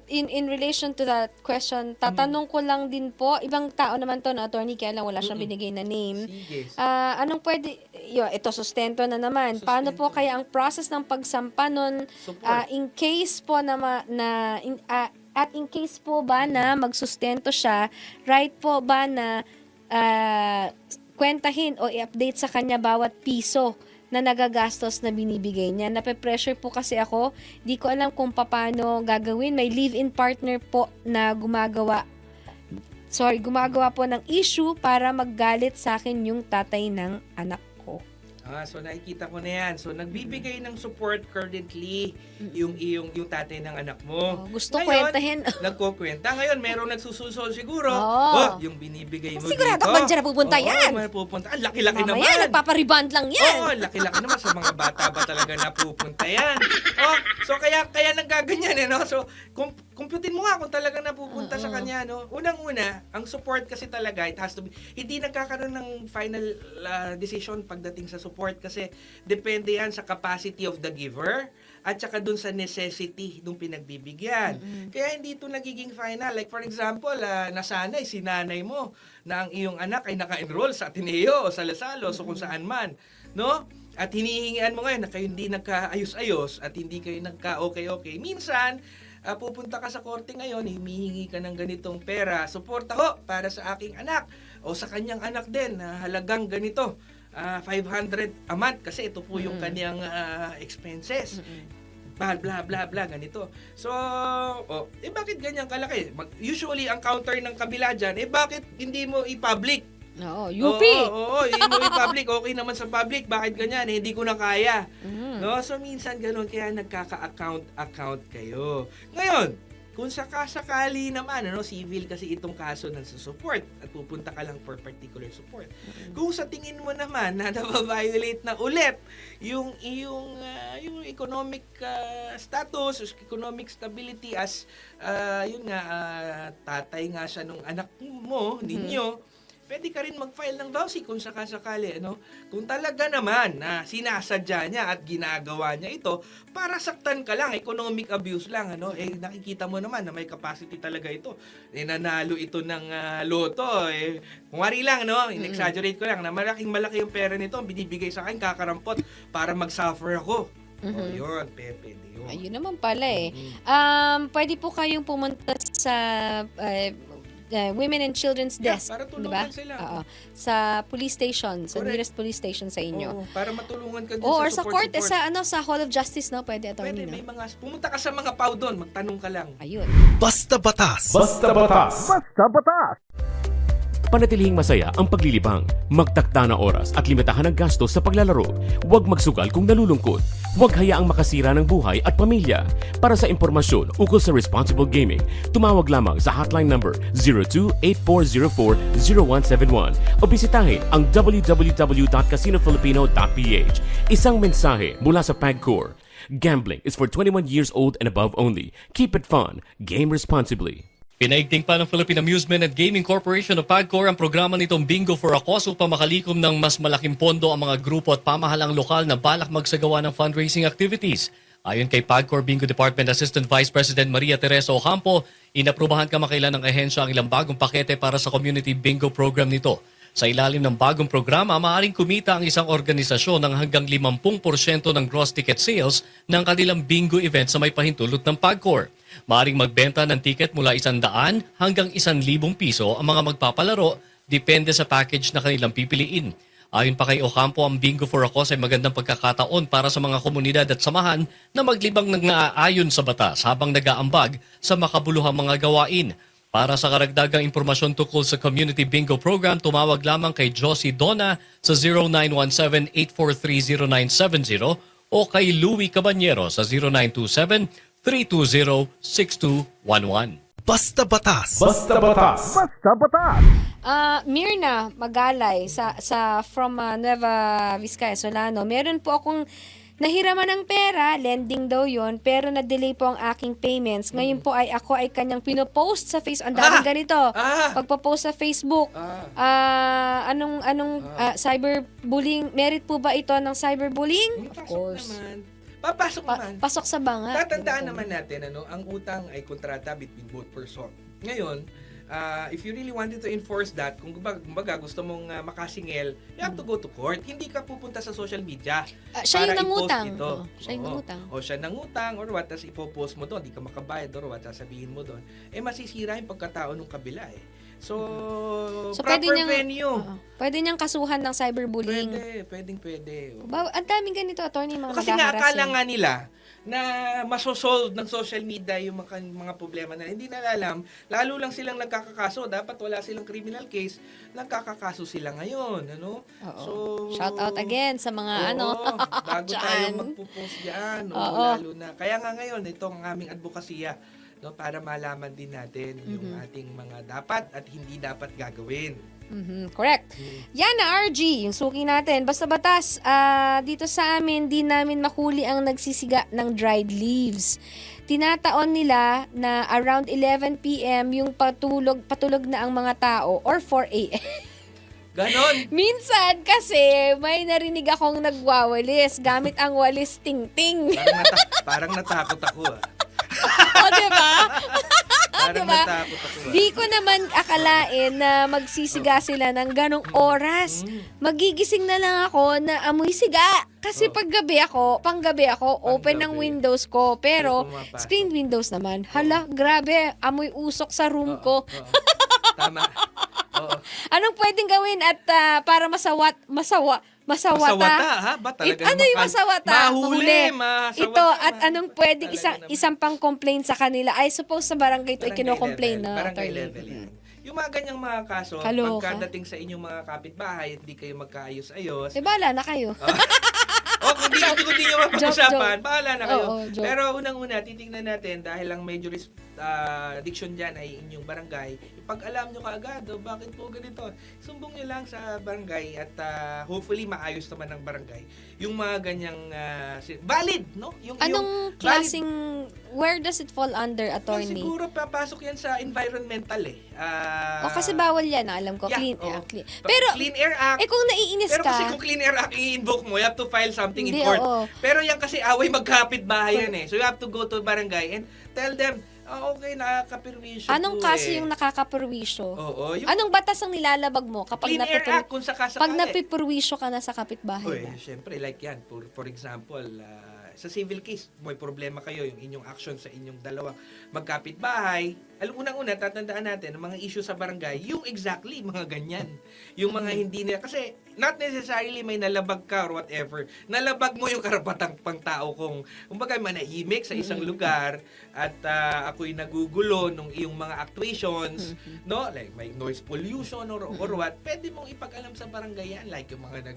In relation to that question, tatanong ko lang din po, ibang tao naman to na attorney, kaya lang wala siyang binigay na name. Sige. Anong pwede, ito sustento na naman. Paano po kaya ang process ng pagsampa nun, Support. in case po at in case po ba na magsustento siya, right po ba na kwentahin o i-update sa kanya bawat piso na nagagastos na binibigay niya. Nape-pressure po kasi ako. Di ko alam kung paano gagawin. May live-in partner po na gumagawa gumagawa po ng issue para maggalit sa akin yung tatay ng anak ko. So nakikita ko na yan. So nagbibigay ng support currently yung tatay ng anak mo. Gusto Ngayon, kwentahin. Nagkukwenta. Ngayon, merong nagsususol siguro. Oo. Yung binibigay mo Sigurado dito. ako dyan napupunta yan. Oo, pupunta. Ang laki-laki naman. Mamaya, nagpapariband lang yan. Oo, laki-laki naman sa mga bata ba talaga napupunta yan. So kaya nagaganyan no. So kumputin mo nga kung talaga napupunta sa kanya no. Unang-una, ang support kasi talaga it has to be hindi nagkakaroon ng final decision pagdating sa support kasi depende yan sa capacity of the giver at saka dun sa necessity nung pinagbibigyan. Kaya hindi ito nagiging final. Like for example, nasanay si nanay mo na ang iyong anak ay naka-enroll sa Ateneo o sa Lasal o so kung saan man, no? At hinihingian mo ngayon na kayo hindi nagkaayos-ayos at hindi kayo nagka-okay-okay. Minsan, pupunta ka sa korte ngayon, humihingi ka ng ganitong pera, suporta ho para sa aking anak o sa kanyang anak din na halagang ganito, 500 a month kasi ito po yung kanyang expenses. Blah, blah, blah, blah, ganito. So, bakit ganyan kalaki? Usually, ang counter ng kabila dyan, bakit hindi mo i-public? Oo, UP. Oo, hindi mo i-public. Okay naman sa public. Bakit ganyan? Hindi ko na kaya. No? So, minsan ganun. Kaya nagkaka-account kayo. Ngayon, kung sakasakali naman, civil kasi itong kaso ng support at pupunta ka lang for particular support. Kung sa tingin mo naman na nababiolate na ulit yung economic status, economic stability as tatay nga siya nung anak mo, ninyo, pwede ka rin mag-file ng vowsy kung sakasakali. Kung talaga naman na sinasadya niya at ginagawa niya ito, para saktan ka lang, economic abuse lang. Nakikita mo naman na may capacity talaga ito. Nanalo ito ng loto. Kumari lang, in-exaggerate ko lang, na malaki yung pera nito, binibigay sa akin, kakarampot, para mag-suffer ako. Yun, pwede yun. Ayun naman pala eh. Pwede po kayong pumunta sa Women and Children's Desk, para tulungan diba? sila. Oo. Sa police station, sa Correct. nearest police station sa inyo. Oo, para matulungan ka din Or sa sa support. court, sa Hall of Justice, no? Pwede, attorney, Pwede, may no? pumunta ka sa mga PAW doon, magtanong ka lang. Ayun. Basta Batas. Basta batas. Basta batas. Panatilihing masaya ang paglilibang. Magtakda na oras at limitahan ang gastos sa paglalaro. Huwag magsugal kung nalulungkot. Huwag hayaang makasira ng buhay at pamilya. Para sa impormasyon ukol sa responsible gaming, tumawag lamang sa hotline number 02-8404-0171 o bisitahin ang www.casinofilipino.ph. Isang mensahe mula sa PAGCOR. Gambling is for 21 years old and above only. Keep it fun. Game responsibly. Pinaigting pa ng Philippine Amusement and Gaming Corporation o PAGCOR ang programa nitong Bingo for a Cause upang makalikom ng mas malaking pondo ang mga grupo at pamahalang lokal na balak magsagawa ng fundraising activities. Ayon kay PAGCOR Bingo Department Assistant Vice President Maria Teresa Ocampo, inaprubahan kamakailan ng ahensya ang ilang bagong pakete para sa community bingo program nito. Sa ilalim ng bagong programa, maaaring kumita ang isang organisasyon ng hanggang 50% ng gross ticket sales ng kanilang bingo event sa may pahintulot ng PAGCOR. Maaaring magbenta ng ticket mula 100 hanggang 1,000 piso ang mga magpapalaro, depende sa package na kanilang pipiliin. Ayon pa kay Ocampo, ang Bingo for a Cause ay magandang pagkakataon para sa mga komunidad at samahan na maglibang ng naaayon sa batas habang nag-aambag sa makabuluhang mga gawain. Para sa karagdagang impormasyon tungkol sa Community Bingo Program, tumawag lamang kay Josie Dona sa 0917-843-0970 o kay Louie Cabanyero sa 0927-320-6211. Basta Batas. Basta batas. Basta batas. Mirna Magalay from Nueva Vizcaya, Solano. Meron po akong nahiraman ng pera, lending daw yon, pero na-delay po ang aking payments. Ngayon po ay ako ay kanyang pinopost sa Facebook. Ang daming ganito. Pagpo-post sa Facebook. Cyberbullying, merit po ba ito ng cyberbullying? Of course. Papasok naman. Pasok sa banga. Tatandaan naman natin, ang utang ay kontrata between both person. Ngayon, if you really wanted to enforce that, kung kumbaga gusto mong makasingil, you have to go to court. Hindi ka pupunta sa social media Siya para yung i-post nangutang. ito. Siya yung nangutang. O siya nangutang or what, tapos ipopost mo doon, di ka makabayad or what, sasabihin mo doon. Masisira yung pagkatao ng kabila So proper venue. Pwede niyang kasuhan ng cyberbullying. Pwede. Ang daming ganito, attorney, mga Kasi nga nag-a-harass akala yan. nga nila na masosolve ng social media yung mga problema na hindi na alam, lalo lang silang nagkakakaso. Dapat wala silang criminal case, nagkakakaso sila ngayon. Ano? Oo. So, Shout out again sa mga bago tayo dyan. magpo-post dyan. Oo. Lalo na. Kaya nga ngayon, ito ang aming advokasya. No, para malaman din natin yung ating mga dapat at hindi dapat gagawin. Correct. Yan na, RG, yung suki natin. Basta batas, dito sa amin, di namin mahuli ang nagsisiga ng dried leaves. Tinataon nila na around 11 p.m. yung patulog na ang mga tao or 4 a.m. Ganon. Minsan kasi may narinig akong nagwawalis gamit ang walis ting-ting. Parang natakot ako O, diba? Parang Diba? natakot ako Di ko naman akalain na magsisiga sila ng ganong oras. Magigising na lang ako na amoy siga. Kasi panggabi ako, open ng Panggabi. windows ko. Pero, May pumapasok. screen windows naman. Hala, grabe, amoy usok sa room ko. Oo. Tama. Oo. Anong pwedeng gawin at para masawata? Masawata, ha? Ba talaga Ano yung masawata? Mahuli, Ito, masawata. at anong pwedeng Talaga naman. isang pang complaint sa kanila? I suppose sa barangay ito ay Barangay kino-complain level, na. Barangay attorney. level yan. Yung mga ganyang mga kaso, Kaloka. pagkadating sa inyong mga kapitbahay, hindi kayo magkaayos-ayos. Eh, bahala na kayo. O kung di nyo mapag-usapan, Joke. bahala na kayo. Oo, joke. Pero unang-una, titingnan natin, dahil ang may jurisdiction dyan ay inyong barangay, pag alam nyo kaagad, bakit po ganito, sumbong nyo lang sa barangay at hopefully maayos naman ng barangay. Yung mga ganyang valid, no? Anong valid. klaseng, where does it fall under, Well, attorney? siguro papasok yan sa environmental O kasi bawal yan, alam ko. Yeah, Clean, oo. clean. Pero, Clean Air Act. kung naiinis Pero kasi ka, kung Clean Air Act i-invoke mo, you have to file something Hindi, in court. oo. Pero yan kasi away magkapit-bahay yan eh. So you have to go to barangay and tell them, okay, nakakapirwisyo anong po kaso eh. yung nakakapurwisyo? Oo, yung Anong batas ang nilalabag mo kapag Clean Air Act kung sakasakali. pag napipurwisyo ka na sa kapitbahay Uy, ba? syempre, like yan. For example, sa civil case, may problema kayo, yung inyong action sa inyong dalawang magkapit-bahay. Unang-una, tatandaan natin, ang mga issue sa barangay, yung exactly, mga ganyan. Yung mga hindi nila, kasi not necessarily may nalabag ka or whatever. Nalabag mo yung karapatang pang-tao kung kumbaga manahimik sa isang lugar at ako'y nagugulo nung iyong mga actuations, no? Like may noise pollution or what, pwede mong ipag-alam sa barangay yan. Like yung mga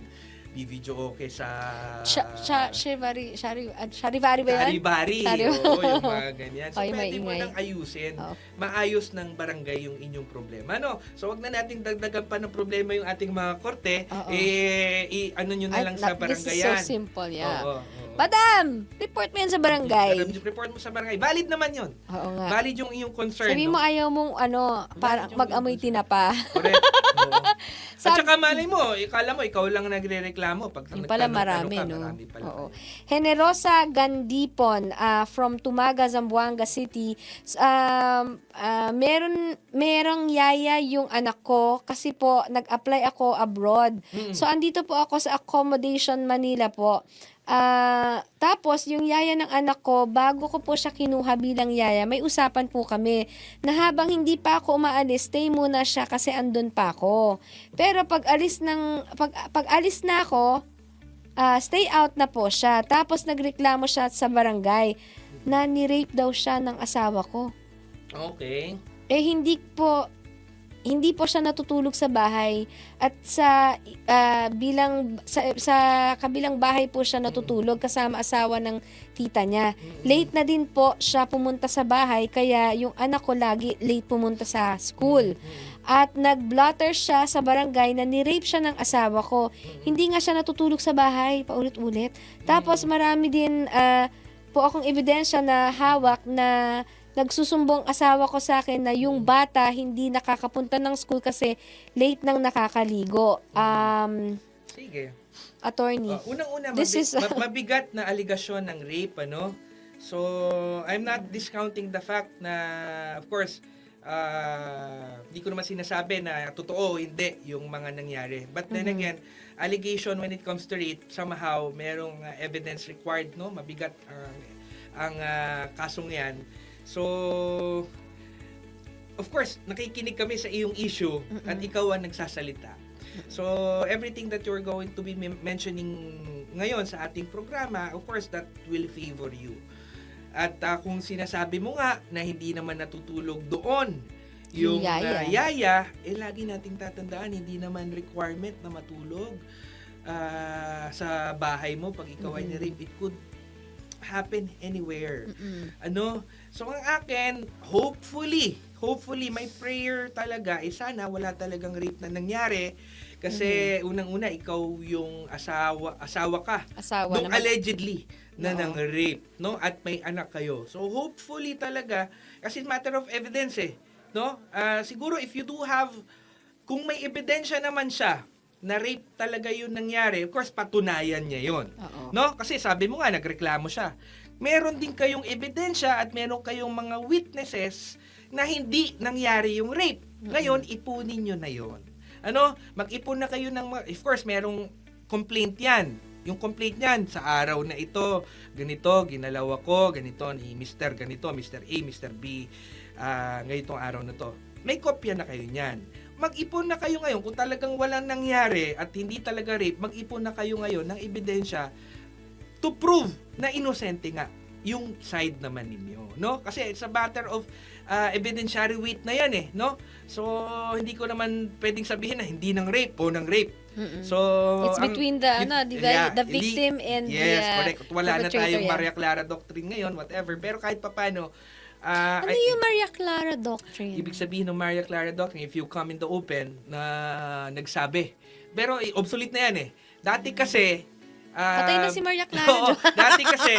nag-video okay sa Sharivari ba yan? Charivari, Chari- oo, yung mga ganyan. So, Ay, pwede mo maingay. nang ayusin. Oo. Maayos ng barangay yung inyong problema. No? So, wag na nating dagdagan pa ng problema yung ating mga korte. Oo. Ano nyo na lang sa This barangay is so yan. simple, yeah. Oo. Madam, report mo yan sa barangay. Report mo sa barangay. Valid naman yun. Oo nga. Valid yung iyong concern. Sabi no? mo ayaw mong para yung mag-amoy tinapa. Correct. Oo. At Sabi- saka malay mo, ikala mo, ikaw lang nagre-reklamo. Pag Yung pala nagtanong-tanong marami, ka, no? marami pala. Oo. Generosa Gandipon from Tumaga, Zamboanga City. Merong yaya yung anak ko kasi po nag-apply ako abroad. So andito po ako sa Accommodation Manila po. Tapos yung yaya ng anak ko, bago ko po siya kinuha bilang yaya, may usapan po kami na habang hindi pa ako umaalis, stay muna siya kasi andun pa ako. Pero pag alis na ako, stay out na po siya. Tapos nagreklamo siya sa barangay na ni-rape daw siya ng asawa ko. Okay. Eh hindi po siya natutulog sa bahay at sa kabilang bahay po siya natutulog kasama asawa ng tita niya. Late na din po siya pumunta sa bahay kaya yung anak ko lagi late pumunta sa school. At nag-blotter siya sa barangay na ni-rape siya ng asawa ko. Hindi nga siya natutulog sa bahay paulit-ulit. Tapos marami din po akong ebidensya na hawak na nagsusumbong asawa ko sa akin na yung bata hindi nakakapunta ng school kasi late nang nakakaligo. Sige. Attorney. Unang-una, This is- mabigat na aligasyon ng rape, ano? So, I'm not discounting the fact na, of course, di ko naman sinasabi na totoo, hindi, yung mga nangyari. But then again, allegation when it comes to rape, somehow, merong evidence required, no? Mabigat ang kasong yan. So, of course, nakikinig kami sa iyong issue at ikaw ang nagsasalita. So, everything that you're going to be mentioning ngayon sa ating programa, of course, that will favor you. At kung sinasabi mo nga na hindi naman natutulog doon yung Yaya. yaya, lagi nating tatandaan, hindi naman requirement na matulog sa bahay mo pag ikaw ay na-rape. It could happen anywhere. So ang akin, hopefully, my prayer talaga sana wala talagang rape na nangyari kasi unang-una ikaw yung asawa ka. Asawa Nung naman. allegedly na Oo. ng rape, no? At may anak kayo. So hopefully talaga kasi matter of evidence no? Siguro if you do have kung may ebidensya naman siya na rape talaga yun nangyari, of course, patunayan niya yun. Oo. No? Kasi sabi mo nga, nagreklamo siya. Meron din kayong ebidensya at meron kayong mga witnesses na hindi nangyari yung rape. Ngayon, ipunin nyo na yun. Mag-ipon na kayo ng, of course, merong complaint yan. Yung complaint niyan, sa araw na ito, ganito, ginalaw ako, ganito, ni Mr. ganito, Mr. A, Mr. B, ngayong araw na to. May kopya na kayo niyan. Mag-ipon na kayo ngayon kung talagang walang nangyari at hindi talaga rape, mag-ipon na kayo ngayon ng ebidensya to prove na inosente nga yung side naman ninyo, no? Kasi it's a matter of evidentiary weight na yan no? So, hindi ko naman pwedeng sabihin na hindi ng rape o ng rape. So, It's between the the victim and yes, the correct. Wala na perpetrator, tayong yeah. Maria Clara Doctrine ngayon, whatever. Pero kahit papano, Ano yung Maria Clara Doctrine? ibig sabihin ng Maria Clara Doctrine, if you come in the open na nagsabi. Pero obsolete na yan Dati kasi, Patay na si Maria Clara. oo, dati kasi,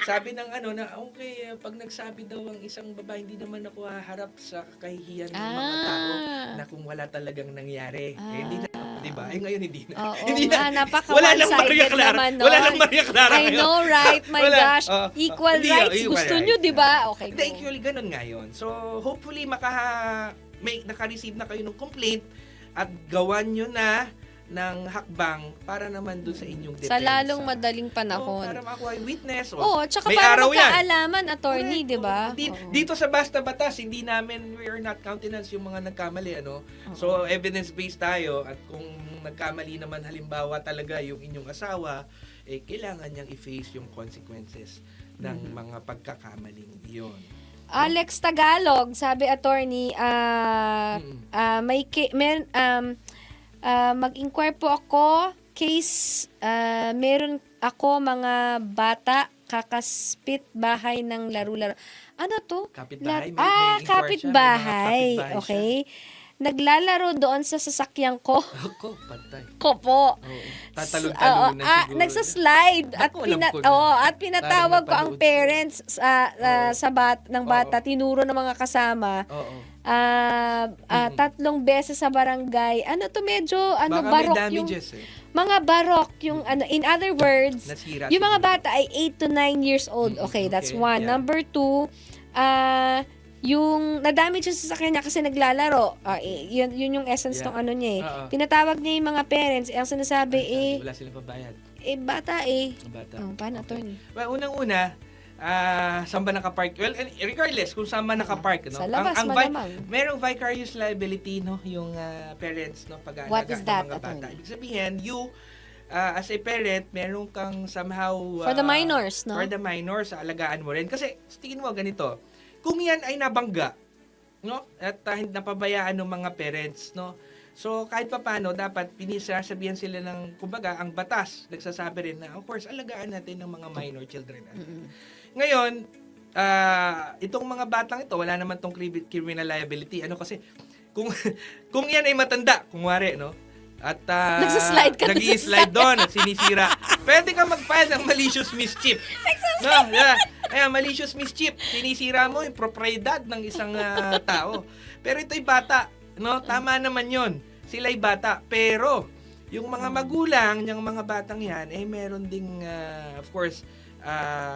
sabi ng na okay, pag nagsabi daw ang isang babae, hindi naman ako haharap sa kahihiyan ng mga tao na kung wala talagang nangyari. Hindi na, di ba? Ngayon hindi na. Oo hindi nga, wala nang Maria napaka-one-sided Clara. naman Wala nun. nang Maria Clara. I ngayon. know, right? My Wala. gosh. Equal Hindi, rights. equal Gusto rights. nyo, di ba? Okay, Hindi, go. actually, ganun nga yun. So, hopefully, may naka-receive na kayo ng complaint at gawan nyo na ng hakbang para naman doon sa inyong depensa. Sa lalong madaling panahon. Para makuha yung witness. Oo, tsaka may para araw yan. magkaalaman, attorney, Correct. di ba? Oo. Dito sa Basta Batas, hindi namin, we are not countenance yung mga nagkamali, So, evidence-based tayo at kung nagkamali naman halimbawa talaga yung inyong asawa, kailangan niyang i-face yung consequences ng mga pagkakamaling iyon. Alex Tagalog, sabi attorney, mag-inquire po ako, case, meron ako mga bata, kakaspit bahay ng laro-laro. Ano to? Kapitbahay? May inquire siya? Kapitbahay. May mga kapitbahay Okay. Naglalaro doon sa sasakyan ko. Ako, patay. Ko po. Oo. Tatalon-talon na siguro. Nagsaslide at Naku, alam ko na. at pinatawag ko ang Parang napanood parents sa ng bata, Oo. tinuro ng mga kasama. Oo. 3 beses sa barangay. Ano to, medyo Baka may barok yung damages mga barok yung in other words, Nasira yung mga siguro. bata ay 8 to 9 years old. Okay, that's okay, one. yeah. Number 2, yung nadamage siya sa sasakyan niya kasi naglalaro. Yun yung essence Yeah. ng ano niya Oo. Tinatawag niya yung mga parents. Ang sinasabi Wala silang pabayad. bata Ang bata. paano attorney? Well, unang-una, saan ba nakapark? Well, regardless kung saan ba nakapark, Sa labas, malamang. merong vicarious liability, yung parents, pag-aalaga What is that, ng mga bata. attorney? Ibig sabihin, you, as a parent, meron kang somehow... For the minors, no? For the minors, alagaan mo rin. Kasi, tingin mo, ganito, kung yan ay nabangga, at napabayaan ng mga parents, so, kahit pa paano, dapat pinisasabihan sila ng, kumbaga, ang batas, nagsasabi rin na, of course, alagaan natin ng mga minor children. Ngayon, itong mga batang ito, wala naman tong criminal liability. Kasi, kung yan ay matanda, kung wari, at Nagsaslide ka nag-i-slide doon at sinisira, pwede ka mag-file ng malicious mischief. Malicious mischief. Sinisira mo yung propriedad ng isang tao. Pero ito'y bata. Tama naman yon. Sila'y bata. Pero, yung mga magulang, yung mga batang yan, meron ding, of course,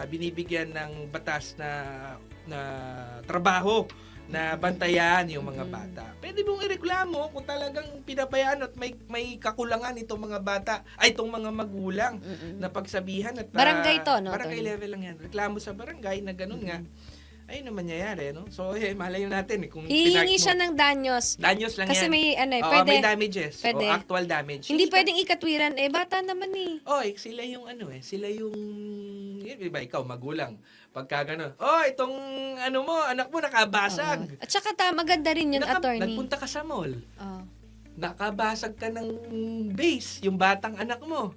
binibigyan ng batas na trabaho na bantayan yung mga bata. Pwede mong ireklamo kung talagang pinabayaan at may kakulangan itong mga bata, itong mga magulang na pagsabihan at Barangay to, no? Barangay level lang yan. Reklamo sa barangay na ganun nga. ayun naman nangyayari, no? So, malay natin kung Hihingi pinark siya mo. ng danyos. Danyos lang Kasi yan. may Oo, pwede. may damages. Pwede. O actual damage. Hindi pwedeng ikatwiran. Bata naman eh. Sila yung sila yung iba ikaw magulang. Pagka gano'n, itong anak mo nakabasag. At saka maganda rin yun, attorney. Nagpunta ka sa mall. Oo. Nakabasag ka ng base, yung batang anak mo.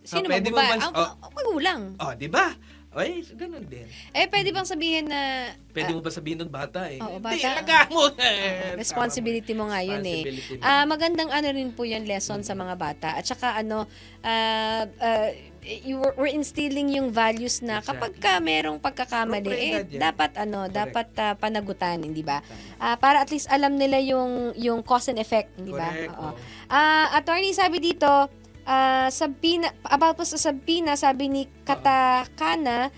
Sino pwede ba? mo Ang magulang. di ba? Ganun din. Pwede bang sabihin na Pwede mo ba sabihin ng bata Oo, Hindi, bata. alaga mo. responsibility mo nga yun eh. Responsibility mo. Magandang rin po yan lesson sa mga bata. At saka we're instilling yung values na kapag ka merong pagkakamali, Propriedad yan. dapat panagutan, hindi ba? Para at least alam nila yung cause and effect, hindi ba? Correct. Oo. Attorney, sabi dito, about po sa Sabina, sabi ni Katakana,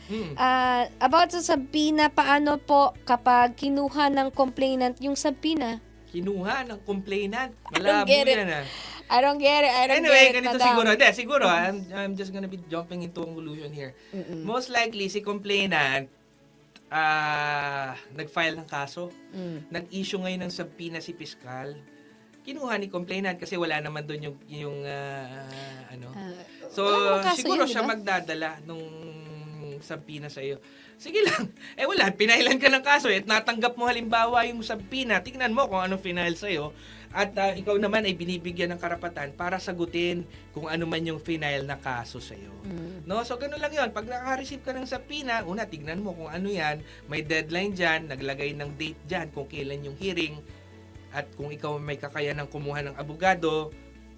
about sa Sabina, paano po kapag kinuha ng complainant yung Sabina? Kinuha ng complainant. don't Malabo get it. yan I don't get it. Anyway, ganito madam. siguro. Siguro, I'm just gonna be jumping into conclusion here. Most likely, si complainant, nag-file ng kaso. Nag-issue ngayon ng subpoena si Piskal. Kinuha ni complainant kasi wala naman doon yung So, wala namang kaso siguro yun, siya diba? magdadala nung subpoena sa iyo. Sige lang. Wala, pinailan ka ng kaso at natanggap mo halimbawa yung subpoena. Tingnan mo kung anong final sa iyo at ikaw naman ay binibigyan ng karapatan para sagutin kung ano man yung final na kaso sa iyo. No? So, gano'n lang 'yon. Pag naka-receive ka ng subpoena, una tignan mo kung ano 'yan. May deadline diyan, naglagay ng date diyan kung kailan yung hearing. At kung ikaw may kakayanang kumuha ng abogado,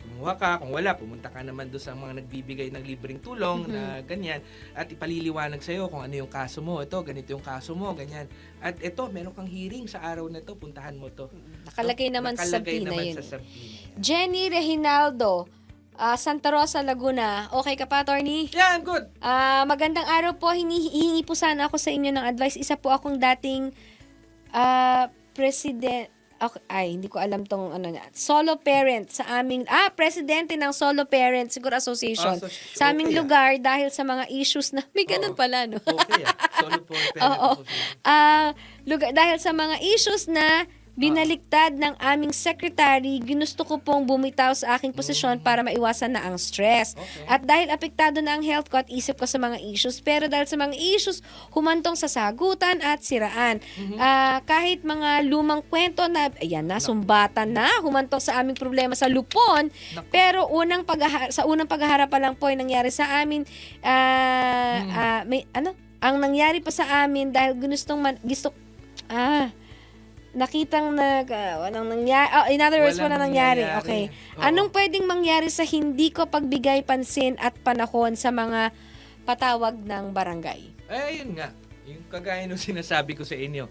kumuha ka. Kung wala, pumunta ka naman doon sa mga nagbibigay ng libreng tulong na ganyan. At ipaliliwanag sa'yo kung ano yung kaso mo. Ito, ganito yung kaso mo, ganyan. At ito, meron kang hearing sa araw na to, puntahan mo to. Nakalagay naman sa Nakalagay Sabina naman yun. sa subpoena. Jenny Reginaldo, Santa Rosa, Laguna. Okay ka pa, attorney? Yeah, I'm good. Magandang araw po. Hihingi po sana ako sa inyo ng advice. Isa po akong dating president. Hindi ko alam tong niya. Solo parent sa aming presidente ng Solo Parent siguro Association sa aming okay, lugar dahil sa mga issues na may ganun pala no. Okay, solo po. Oo. Dahil sa mga issues na binaliktad ng aming secretary, ginusto ko pong bumitaw sa aking posisyon para maiwasan na ang stress. Okay. At dahil apektado na ang health ko at isip ko sa mga issues, pero dahil sa mga issues, humantong sa sagutan at siraan. Kahit mga lumang kwento na, sumbatan na, humantong sa aming problema sa lupon, pero sa unang paghaharap pa lang po ay nangyari sa amin, ang nangyari pa sa amin dahil nakitang walang nangyari. In other words, walang nangyari. Okay. Oo. Anong pwedeng mangyari sa hindi ko pagbigay pansin at panahon sa mga patawag ng barangay? Yun nga. Yung kagaya nung sinasabi ko sa inyo.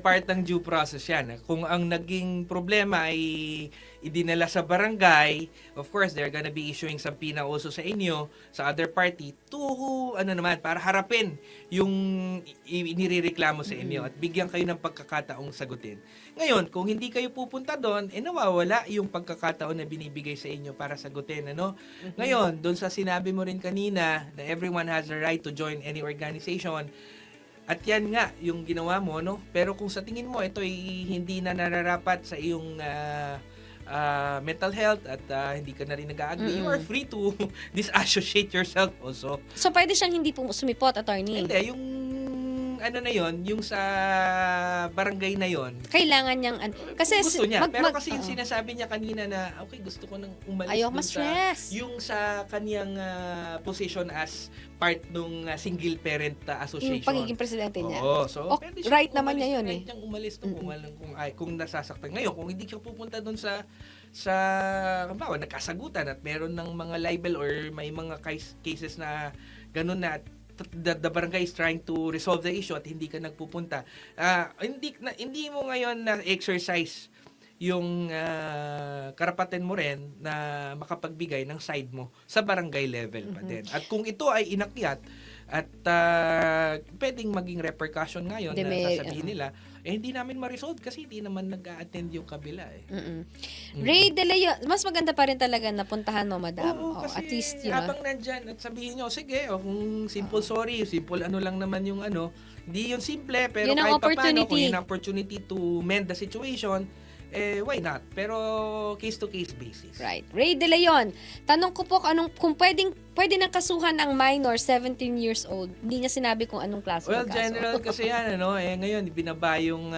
Part ng due process yan. Kung ang naging problema ay idinala sa barangay, of course, they're gonna be issuing subpoena also sa inyo, sa other party, para harapin yung inireklamo sa inyo at bigyan kayo ng pagkakataong sagutin. Ngayon, kung hindi kayo pupunta doon, nawawala yung pagkakataon na binibigay sa inyo para sagutin. Ngayon, doon sa sinabi mo rin kanina na everyone has the right to join any organization, at yan nga, yung ginawa mo, no? Pero kung sa tingin mo, ito ay hindi na nararapat sa iyong mental health at hindi ka na rin nag-agree, you are free to disassociate yourself also. So, pwede siyang hindi po sumipot, attorney? Hindi, yung na yon, yung sa barangay na yon, Kailangan niyang kasi gusto niya. Pero kasi yung sinasabi niya kanina na, okay, gusto ko nang umalis ayoko dun ma-stress. yung sa kaniyang position as part nung single parent association. Yung pagiging presidente niya. Oo, so pwede siya right naman niya yun right niyang umalis to kung nasasaktan. Ngayon, kung hindi ka pupunta doon sa halimbawa, nagkasagutan at meron ng mga libel or may mga cases na ganun na the barangay is trying to resolve the issue at hindi ka nagpupunta. Hindi mo ngayon na exercise yung karapatan mo rin na makapagbigay ng side mo sa barangay level pa din. At kung ito ay inakyat At pwedeng maging repercussion ngayon na May- sasabihin nila, hindi namin ma-resolve kasi hindi naman nag-a-attend yung kabila eh. Ray De Leon, mas maganda pa rin talaga na puntahan mo, madam. Oo, kasi At least, you know. habang nandyan at sabihin nyo, sige, kung simple sorry, simple ano lang naman yung ano, hindi yun simple, pero Yun ang kahit pa paano, opportunity. kung yun ang opportunity to mend the situation, why not? Pero case-to-case basis. Right. Ray De Leon, tanong ko po kung pwede nang kasuhan ang minor 17 years old. Hindi niya sinabi kung anong klase Well, ng kaso. general kasi yan, ngayon, binaba yung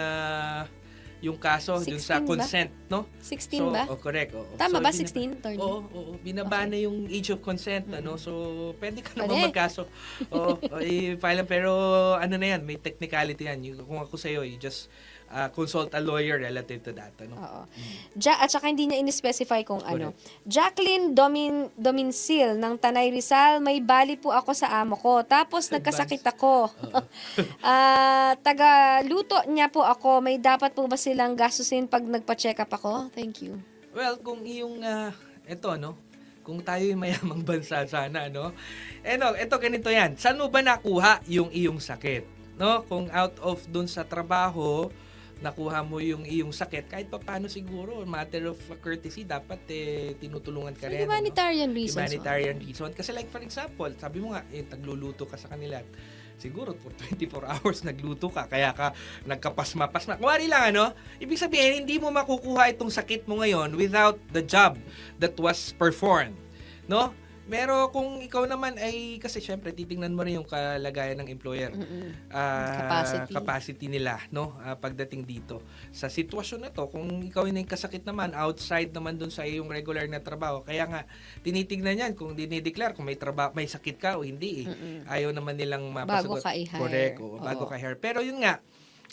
kaso dun 16 sa ba? consent, no? 16 ba? Correct. Oo. Tama So, ba, 16, attorney? Oo. Binaba na yung age of consent, So, pwede ka Pwede. naman magkaso. I-file lang. Pero, na yan, may technicality yan. Kung ako sa'yo, you just consult a lawyer relative to that, Oo. At saka hindi niya in-specify kung ano. Correct. Jacqueline Dominsil ng Tanay Rizal, may bali po ako sa amo ko. Tapos nagkasakit ako. Taga-luto niya po ako. May dapat po ba silang gastusin pag nagpa-check up ako? Thank you. Well, kung iyong, kung tayo'y mayamang bansa sana, Ito, ganito yan. Saan mo ba nakuha yung iyong sakit? No? Kung out of dun sa trabaho, nakuha mo yung iyong sakit, kahit pa paano siguro, matter of courtesy, dapat tinutulungan ka rin. Humanitarian reasons. Humanitarian reason. Kasi like for example, sabi mo nga, nagluluto ka sa kanila. Siguro for 24 hours nagluto ka, kaya ka nagkapasma-pasma. Kuwari lang, ibig sabihin, hindi mo makukuha itong sakit mo ngayon without the job that was performed. No? Pero kung ikaw naman ay, kasi syempre, titingnan mo rin yung kalagayan ng employer. Capacity nila, pagdating dito. Sa sitwasyon na to, kung ikaw ay kasakit naman, outside naman dun sa iyong regular na trabaho, kaya nga, tinitignan yan kung dinideclare kung may sakit ka o hindi. Ayaw naman nilang mapasagot. Bago ka i-hire. Correct, bago ka hire. Pero yun nga,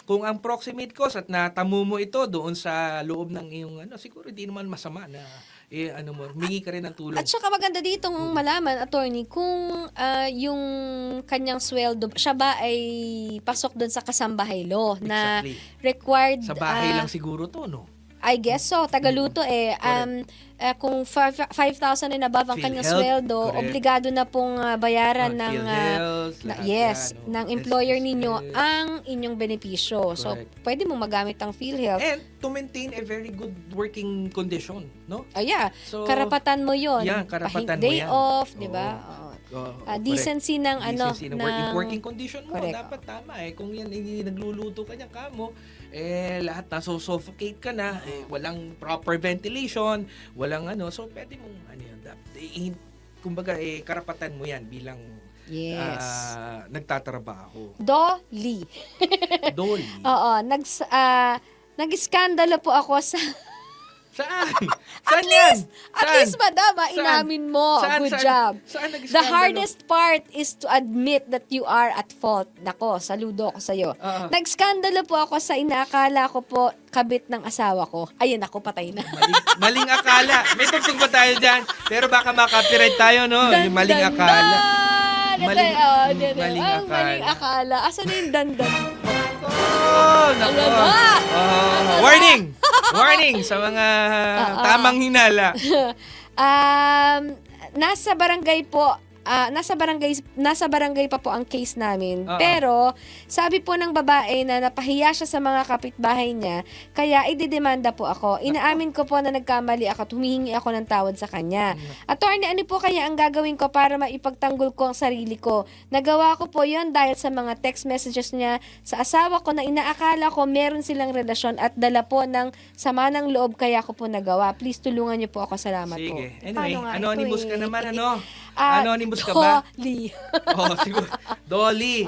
kung ang proximate cause at natamu mo ito doon sa loob ng iyong siguro hindi naman masama na humingi ka rin ng tulong. At saka maganda ditong malaman, attorney, kung yung kanyang sweldo, siya ba ay pasok doon sa kasambahay law na Exactly. required, Sa bahay lang siguro to, no? I guess so, tagaluto kung 5,000 and above ang kanyang PhilHealth, sweldo, correct. obligado na pong bayaran ng PhilHealth, lahat yan, ng employer ninyo SSS. ang inyong benepisyo. So, Correct. pwede mo magamit ang PhilHealth. And to maintain a very good working condition, no? So, karapatan mo 'yon. yan, karapatan mo Day yan. off, 'di Oo. ba? Correct. Decency ng Decency ng ng working condition mo, Correct. dapat tama Kung yan hindi nagluluto ka niya kamo, lahat na suffocate ka na, walang proper ventilation, walang so pwede mong yan, kumbaga karapatan mo yan bilang Yes. nagtatrabaho. Dolly. Dolly. Oo, nag-iskandalo po ako sa Saan? Saan yan? At Saan? least, madam, Saan? inamin mo. Saan? Good Saan? job. Saan The nag-iskandalo? hardest part is to admit that you are at fault. Nako, saludo ako sa'yo. Oo. Nag-skandalo po ako sa inaakala ko po kabit ng asawa ko. Ayun, ako, patay na. Maling akala. May tugtog ba tayo dyan? Pero baka makapiright tayo, no? Yung maling akala. Maling akala. Asan na yung dandan? Oh, nako. Alam mo. Warning! Warning sa mga tamang hinala. Nasa barangay pa po ang case namin. Oo. Pero sabi po ng babae na napahiya siya sa mga kapitbahay niya, kaya ididemanda po ako. Inaamin ko po na nagkamali ako at humihingi ako ng tawad sa kanya. Attorney, ano po kaya ang gagawin ko para maipagtanggol ko ang sarili ko? Nagawa ko po yon dahil sa mga text messages niya sa asawa ko na inaakala ko meron silang relasyon at dala po ng sama ng loob kaya ko po nagawa. Please tulungan niyo po ako. Salamat po. Sige. Anyway, Paano nga anonymous ito ka naman, Anonymous ka Dolly. ba? Siguro. Dolly.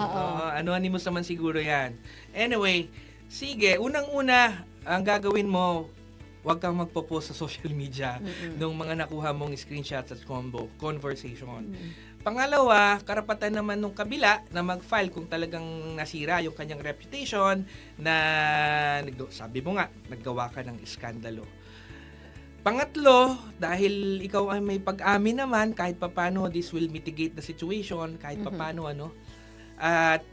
Anonymous naman siguro yan. Anyway, sige, unang-una, ang gagawin mo, huwag kang magpo-post sa social media ng mga nakuha mong screenshots at conversation. Pangalawa, karapatan naman nung kabila na mag-file kung talagang nasira yung kanyang reputation na, sabi mo nga, naggawa ka ng iskandalo. Pangatlo, dahil ikaw ay may pag-amin naman, kahit papano this will mitigate the situation, kahit papano at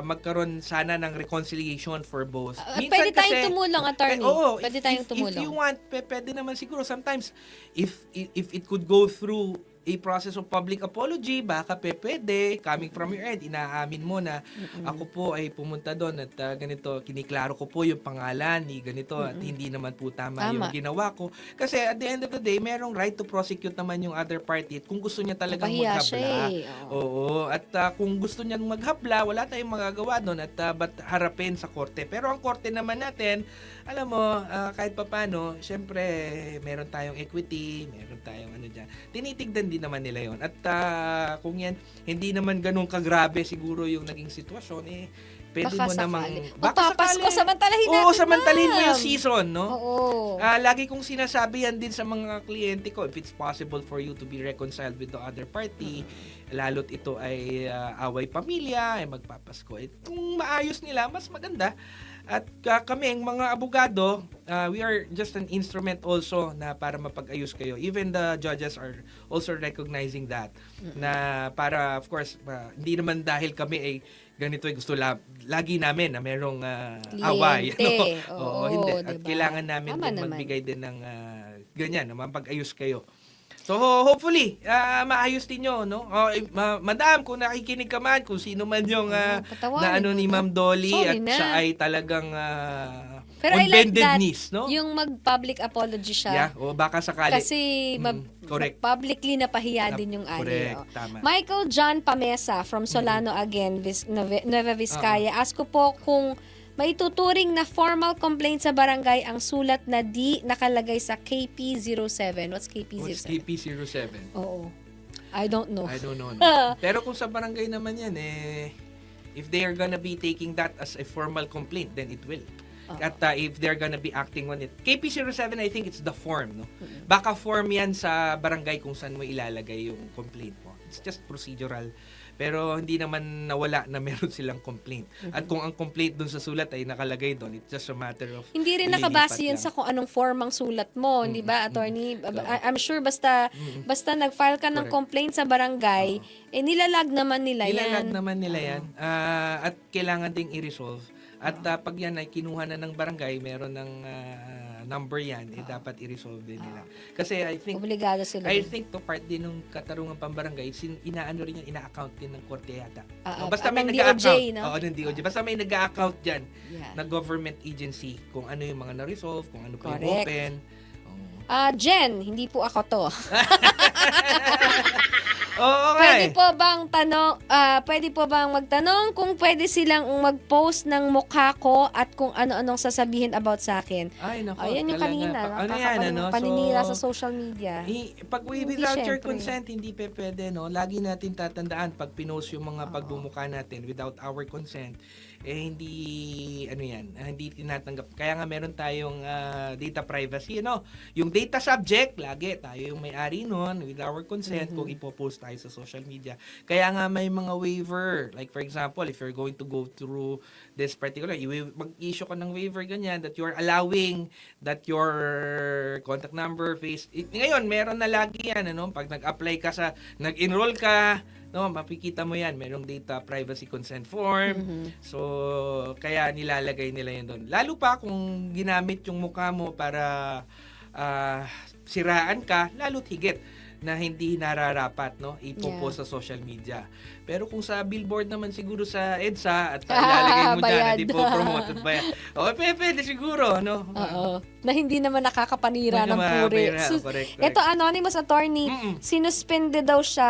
magkaroon sana ng reconciliation for both. Pwede tayong tumulong, attorney. Pwede tayong tumulong. If you want, pwede naman siguro sometimes if it could go through a process of public apology, baka pwede, coming from your end, inaamin mo na ako po ay pumunta doon at ganito, kiniklaro ko po yung pangalan ni ganito at hindi naman po tama yung Tama. ginawa ko. Kasi at the end of the day, merong right to prosecute naman yung other party at kung gusto niya talagang Napahiya siya maghabla. Oo. At kung gusto niyang maghabla, wala tayong magagawa doon at ba't harapin sa korte. Pero ang korte naman natin, alam mo, kahit papano, syempre, meron tayong equity, meron tayong ano dyan. Tinitignan din naman nila yon. At kung yan, hindi naman ganun kagrabe siguro yung naging sitwasyon, pwede Baka mo namang... sakali. Magpapasko, samantalahin natin, Oo, samantalahin mo yung ma'am. season, no? Oo. Lagi kong sinasabi yan din sa mga kliyente ko, if it's possible for you to be reconciled with the other party, lalo't ito ay away pamilya, ay magpapasko. Kung maayos nila, mas maganda. At kami, mga abogado, we are just an instrument also na para mapag-ayos kayo. Even the judges are also recognizing that. Na para, of course, hindi naman dahil kami ay ganito ay gusto lagi namin na merong away. Kliyente. No? Oo, Hindi. At diba? kailangan namin Tama din naman. magbigay din ng ganyan, na mapag-ayos kayo. So hopefully, maayos din nyo, no? Madam, kung nakikinig ka man, kung sino man yung patawarin na ano mo ni na. Ma'am Dolly Sorry at na. siya ay talagang Pero on I like bended that, knees, no? yung mag-public apology siya. Yeah, o baka sakali. Kasi correct. publicly napahiya din yung ali. Correct, Oh. tama. Michael John Pamesa from Solano again, Nueva Vizcaya. Ask ko po kung maituturing na formal complaint sa barangay ang sulat na di nakalagay sa KP07. What's KP07? What's KP07? Oo. I don't know. I don't know. No? Pero kung sa barangay naman yan, if they are gonna be taking that as a formal complaint, then it will. At if they're gonna be acting on it. KP07, I think it's the form, no? Baka form yan sa barangay kung saan mo ilalagay yung complaint mo. It's just procedural. Pero hindi naman nawala na meron silang complaint. At kung ang complaint dun sa sulat ay nakalagay doon, it's just a matter of Hindi rin ililipat nakabase yun lang. sa kung anong form ang sulat mo, di ba, attorney? I'm sure basta nag-file ka ng Correct. complaint sa barangay, nilalag naman nila Nilalag yan. naman nila yan. At kailangan ding i-resolve. At pag yan ay kinuha na ng barangay, meron ng number yan, dapat i-resolve din nila. Kasi I think Obligado sila. to part din ng katarungan pambarangay, inaano rin yan, ina-account din ng korte yata. Basta may ng nag-a-account. DOJ, no? Oo, ng DOJ. Basta may nag-a-account dyan Yeah. na government agency kung ano yung mga na-resolve, kung ano pa yung Correct. open. Jen, hindi po ako to. Oo, okay. Pwede po bang magtanong kung pwede silang mag-post ng mukha ko at kung ano-anong sasabihin about sa akin? Ay, nako. Ayan yung talaga. kanina. Ano yan, ano? Paninira So, sa social media. Pag Hindi, without your syempre. consent, hindi pwede, no? Lagi natin tatandaan pag pinost yung mga pagbumuka natin without our consent, hindi, hindi tinatanggap. Kaya nga meron tayong data privacy, no? Yung data subject, lagi, tayo yung may-ari nun with our consent kung ipopost tayo sa social media. Kaya nga may mga waiver. Like for example, if you're going to go through this particular, mag-issue ka ng waiver ganyan that you're allowing that your contact number, ngayon, meron na lagi yan, ano? Pag nag-apply ka nag-enroll ka, no, mapikita mo yan, merong data privacy consent form. So, kaya nilalagay nila yan doon. Lalo pa kung ginamit yung mukha mo para siraan ka, lalo't higit na hindi nararapat, no, ipopost sa social media. Pero kung sa billboard naman siguro sa EDSA at ilalagay mo dyan, bayad. hindi po promoted ba yan? Pwede siguro, no? Oo. Na hindi naman nakakapanira ng puri. Correct. Ito, anonymous attorney, sinuspende daw siya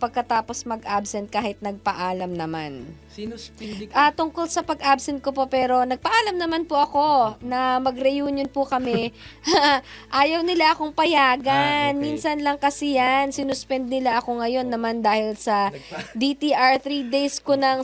pagkatapos mag-absent kahit nagpaalam naman. Sinuspindi Tungkol sa pag-absent ko po, pero nagpaalam naman po ako na mag-reunion po kami. Ayaw nila akong payagan. Okay. Minsan lang kasi yan. Sinuspend nila ako ngayon naman dahil sa DTR 3 days ko nang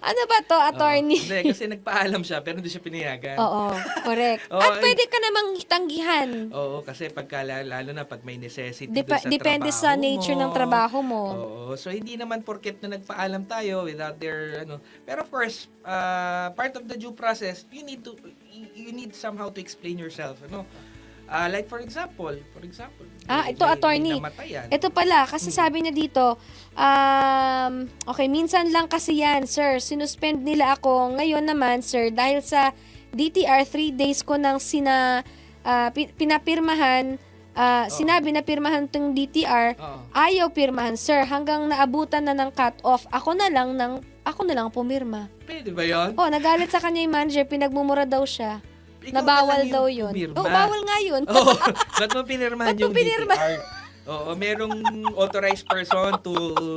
ano ba to, attorney? Hindi, kasi nagpaalam siya pero hindi siya pinayagan. Oo, correct. Oo, At pwede ka namang tanggihan. Oo, kasi lalo na pag may necessity dun sa Depende trabaho sa nature ng trabaho mo. Oo, so hindi naman porket na nagpaalam tayo without their Pero of course, part of the due process, you need somehow to explain yourself, like for example, Ito, attorney. may namatayan. Ito pala, kasi sabi niya dito, okay, minsan lang kasi yan, sir. Sinuspend nila ako. Ngayon naman, sir, dahil sa DTR 3 days ko nang pinapirmahan, sinabi na pirmahan tong DTR, Oo. ayaw pirmahan, sir, hanggang naabutan na ng cut-off, ako na lang pumirma. Pwede ba yun? Oh, nagalit sa kanya yung manager, pinagmumura daw siya. Ikaw Na na bawal lang yung daw yun. pumirma. Oh, bawal nga yun. Oo. Ba't mo pinirmahan Ba't mo yung pinirma? DTR? Oo, merong authorized person to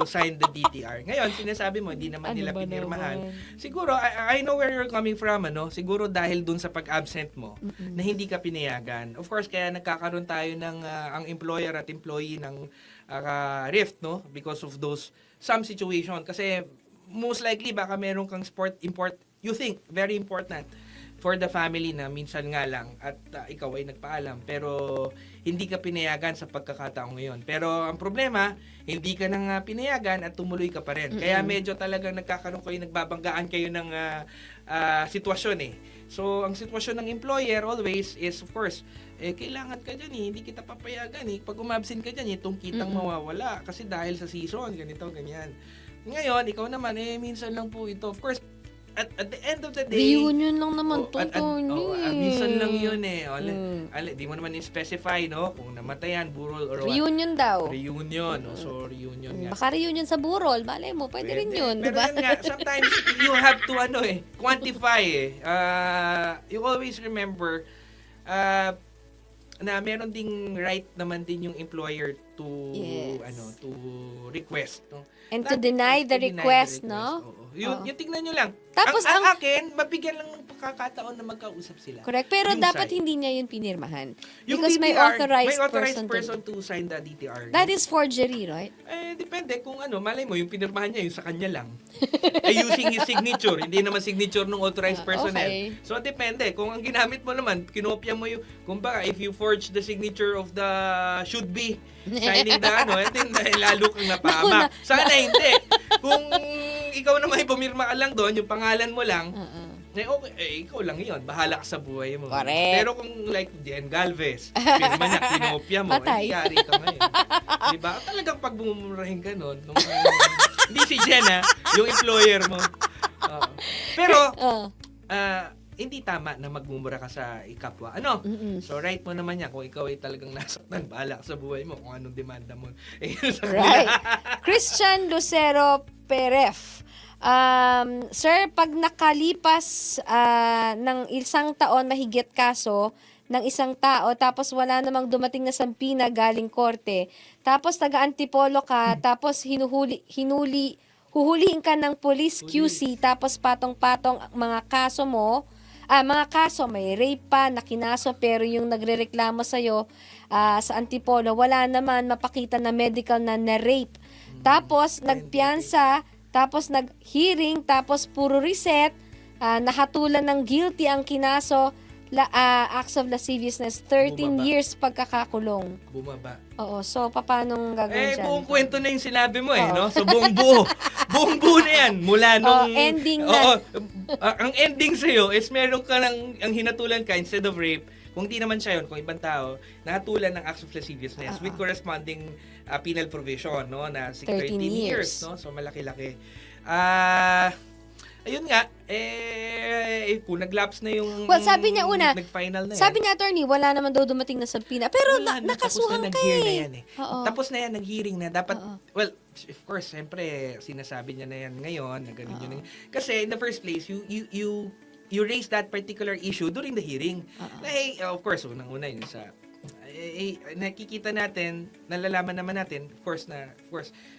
sign the DTR. Ngayon, sinasabi mo, hindi naman Ano nila ba pinirmahan. naman? Siguro, I know where you're coming from, ano? Siguro dahil dun sa pag-absent mo, na hindi ka pinayagan. Of course, kaya nagkakaroon tayo ng ang employer at employee ng rift, no? Because of those, some situation. Kasi, most likely, baka meron kang you think, very important for the family na minsan nga lang at ikaw ay nagpaalam pero hindi ka pinayagan sa pagkakataong ngayon. Pero ang problema, hindi ka nang pinayagan at tumuloy ka pa rin. Kaya medyo talagang nagkakaroon kayo, nagbabanggaan kayo ng sitwasyon eh. So, ang sitwasyon ng employer always is of course, kailangan ka dyan hindi kita papayagan Pag umabsent ka dyan, itong kitang mawawala kasi dahil sa season, ganito, ganyan. Ngayon, ikaw naman, minsan lang po ito. Of course, at the end of the day, Reunion lang naman to, Tony. minsan lang yun di mo naman i-specify, no? Kung namatayan, burol, or what. Reunion daw. Reunion, no? So, reunion nga. Baka reunion sa burol. Malay mo, pwede rin yun, di Pero ba? yun nga, sometimes you have to, quantify you always remember, na meron ding right naman din yung employer to, Yes. To request, no? And to deny the request, no? Oo. Yung tingnan nyo lang. Tapos ang akin, mabigyan lang ng pagkakataon na magkausap sila. Correct. Pero Yung dapat side. hindi niya yun pinirmahan. Yung Because may DTR, authorized, may person to sign the DTR. That is forgery, right? Depende kung malay mo, yung pinirmahan niya, yung sa kanya lang. Using his signature, hindi naman signature ng authorized personnel. okay. So, depende. Kung ang ginamit mo naman, kinopya mo yung, kung baka, if you forge the signature of the should be signing the then lalo kang napahamak. Sana hindi. Kung ikaw naman pumirma ka lang doon, yung pangalan mo lang, okay, ikaw lang yun. Bahala ka sa buhay mo. Correct. Pero kung like Jen Galvez, pirma niya, kinopya mo, Patay. yari ka ngayon. Diba? Talagang pag bumumurahin ka nun, hindi si Jen yung employer mo. Pero, hindi tama na magmumura ka sa ikapwa. So, right mo naman yan. Kung ikaw ay talagang nasaktan, bahala ka sa buhay mo kung anong demanda mo. Right. Christian Lucero Peref. Sir, pag nakalipas ng isang taon mahigit kaso ng isang tao, tapos wala namang dumating na sampina galing korte, tapos taga-antipolo ka, tapos huhulihin ka ng police QC, tapos patong-patong mga kaso mo, mga kaso, may rape pa, nakinaso, pero yung nagrereklamo sa'yo sa Antipolo, wala naman mapakita na medical na na-rape. Tapos, nagpiyansa, tapos nag-hearing, tapos puro reset, nahatulan ng guilty ang kinaso, acts of lasciviousness, 13 Bumaba. years pagkakakulong. Bumaba. Oo, so paano gagawin dyan? Buong kwento na yung sinabi mo no? So, buong buo. Buong buo na yan. Mula nung... ending na. Oo. Ang ending sa'yo is meron ka ang hinatulan ka instead of rape. Kung di naman siya yun, kung ibang tao, nahatulan ng acts of lasciviousness with corresponding penal provision, no? Na 13 years, no? So, malaki-laki. Ayun nga, kung nag-lapse na yung... Well, sabi niya una, nag-final na yan. Sabi niya, attorney, wala naman daw dumating na sampina. Pero Wala na, nakasuhan tapos na, ka nag-hear eh. na yan Oo. Tapos na yan, nag-hearing na. Dapat, well, of course, siyempre, sinasabi niya na yan ngayon, na ganun yun. Kasi, in the first place, you raised that particular issue during the hearing. Na, of course, unang-una yun sa... nakikita natin, nalalaman naman natin, of course,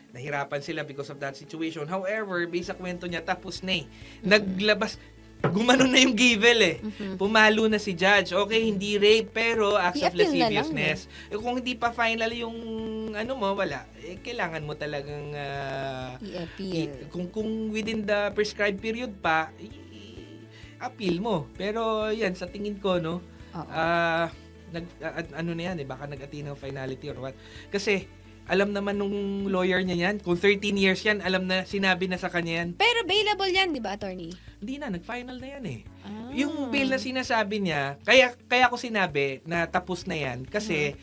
nahirapan sila because of that situation. However, based sa kwento niya, tapos na naglabas, gumanon na yung givel Pumalo na si judge. Okay, hindi rape, pero acts of I-appeal na lang, lasciviousness. Kung hindi pa final yung wala, kailangan mo talagang I-appeal. kung within the prescribed period pa, appeal mo. Pero yan, sa tingin ko, no, na yan baka nag-attain ng finality or what. Kasi, alam naman nung lawyer niya yan, kung 13 years yan, alam na, sinabi na sa kanya yan. Pero bailable yan, di ba, attorney? Hindi na, nag-final na yan Yung bail na sinasabi niya, kaya ko sinabi na tapos na yan, kasi,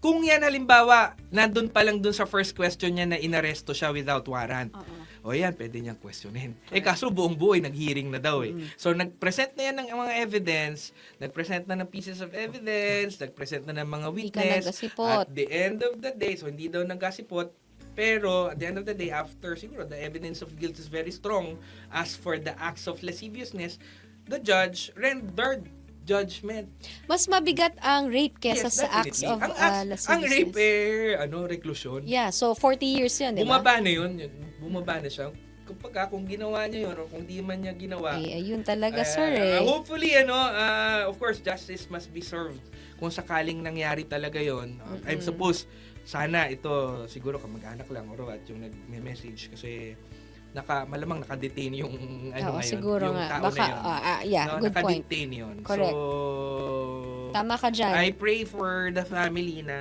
kung yan halimbawa, nandun pa lang dun sa first question niya na inaresto siya without warrant. O yan, pwede niyang questionin. Kaso buong buo nag-hearing na daw So nag-present na yan ng mga evidence, nag-present na ng pieces of evidence, nag-present na ng mga Hindi ka witness. naggasipot. At the end of the day, so hindi daw naggasipot, pero at the end of the day, after siguro the evidence of guilt is very strong, as for the acts of lasciviousness, the judge rendered judgment. Mas mabigat ang rape kesa Yes, sa acts definitely. of Ang rape lasciviousness. reclusion. Yeah, so 40 years yun, di ba? Bumaba na yun. Bumaba na siya. Kung ginawa niya yun o kung di man niya ginawa. Ayun talaga, sir Hopefully, of course, justice must be served. Kung sakaling nangyari talaga yun. I suppose, sana ito, siguro kamag-anak lang or at yung nag-message kasi malamang naka-detain yung Oo, ngayon, siguro yung nga. tao Baka, na yun. yeah, good point. Naka-detain yun. Correct. So, Tama ka dyan. I pray for the family na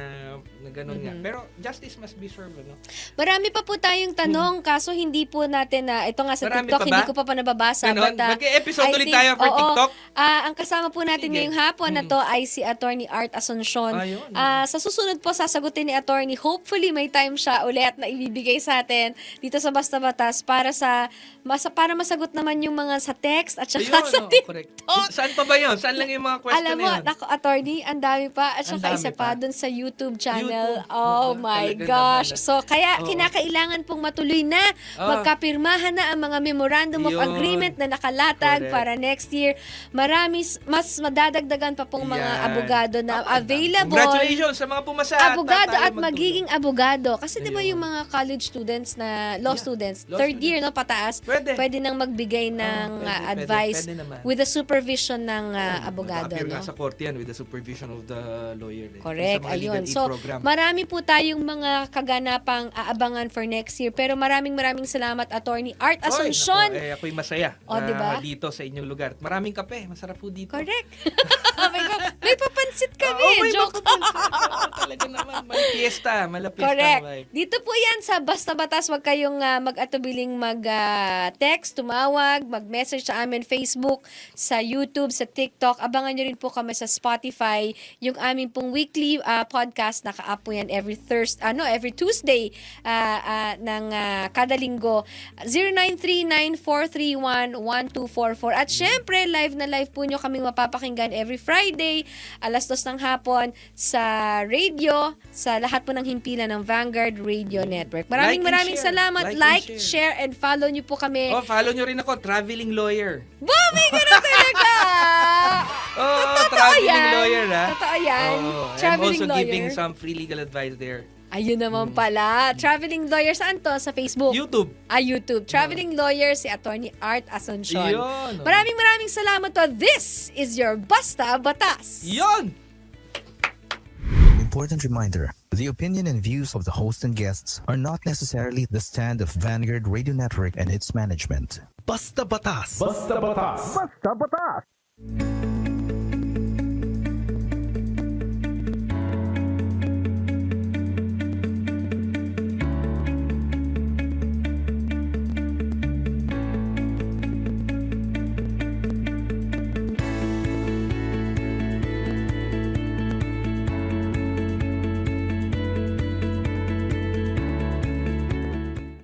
ganun nga. Pero justice must be served, no? Marami pa po tayong tanong, kaso hindi po natin na, ito nga sa Marami TikTok, pa ba? hindi ko pa nababasa. Ganon? Mag-e-episode I ulit think, tayo for oo, TikTok? ang kasama po natin Sige. ngayong hapon na to ay si Attorney Art Asuncion. Ayun. Sa susunod po, sasagutin ni Attorney. Hopefully, may time siya ulit na ibibigay sa atin dito sa Basta Batas para para masagot naman yung mga sa text at saka Ayun, sa correct. TikTok. Saan pa ba yun? Saan lang yung mga question Alam na mo, yun? ako, Attorney, ang dami pa. At Ang saka dami isa pa pa. dun sa YouTube channel. YouTube. Oh Oo, my talaga gosh. naman. So, kaya Oo. kinakailangan pong matuloy na Ah. magkapirmahan na ang mga memorandum of Yun. agreement na nakalatag Correct. para next year. Mas madadagdagan pa pong mga Yan. abogado na Tama. available. Congratulations sa mga pumasa. Abogado Tayo at magiging abogado. Kasi di ba Ayun. yung mga college students na law Yeah. students, Law third year students. no pataas, Pwede. nang magbigay ng advice pwede naman. with the supervision ng abogado. Mag-appear No? nga sa korte yan with the supervision of the lawyer. Correct, Sa mga legal ayun. aid So, program. marami po tayong mga kaganapang aabangan for next year. Pero maraming salamat, Attorney Art Oy, Asuncion. nako, ako'y masaya O, na diba? dito sa inyong lugar. Maraming kape. Masarap po dito. Correct. may papansit kami. may Joke. Talaga naman. May fiesta. Malapista. Correct. Vibe. Dito po yan sa Basta Batas. Huwag kayong mag-atubiling mag-text, tumawag, mag-message sa amin Facebook, sa YouTube, sa TikTok. Abangan nyo rin po kami sa Spotify. Yung aming pong weekly podcast, naka-up po yan every Tuesday ng kada linggo. 0939-431-1244. At syempre, live na live po nyo kaming mapapakinggan every Friday, 2:00 ng hapon sa radio, sa lahat po ng himpilan ng Vanguard Radio Network. Maraming share. salamat. Like and Share, and follow nyo po kami. Oh, follow nyo rin ako. Traveling lawyer. Bobby, gano'n talaga! Oh, Totoo traveling yan. lawyer, ha? Totoo yan. Oh, I'm Traveling also lawyer. giving some free legal advice there. Ayun naman pala. Traveling lawyer, saan to? Sa Facebook? YouTube. YouTube. Traveling lawyer, si Attorney Art Asuncion. Yun. Maraming salamat to. This is your Basta Batas. Yon! Important reminder, the opinion and views of the host and guests are not necessarily the stand of Vanguard Radio Network and its management. Basta Batas. Basta Batas. Basta Batas.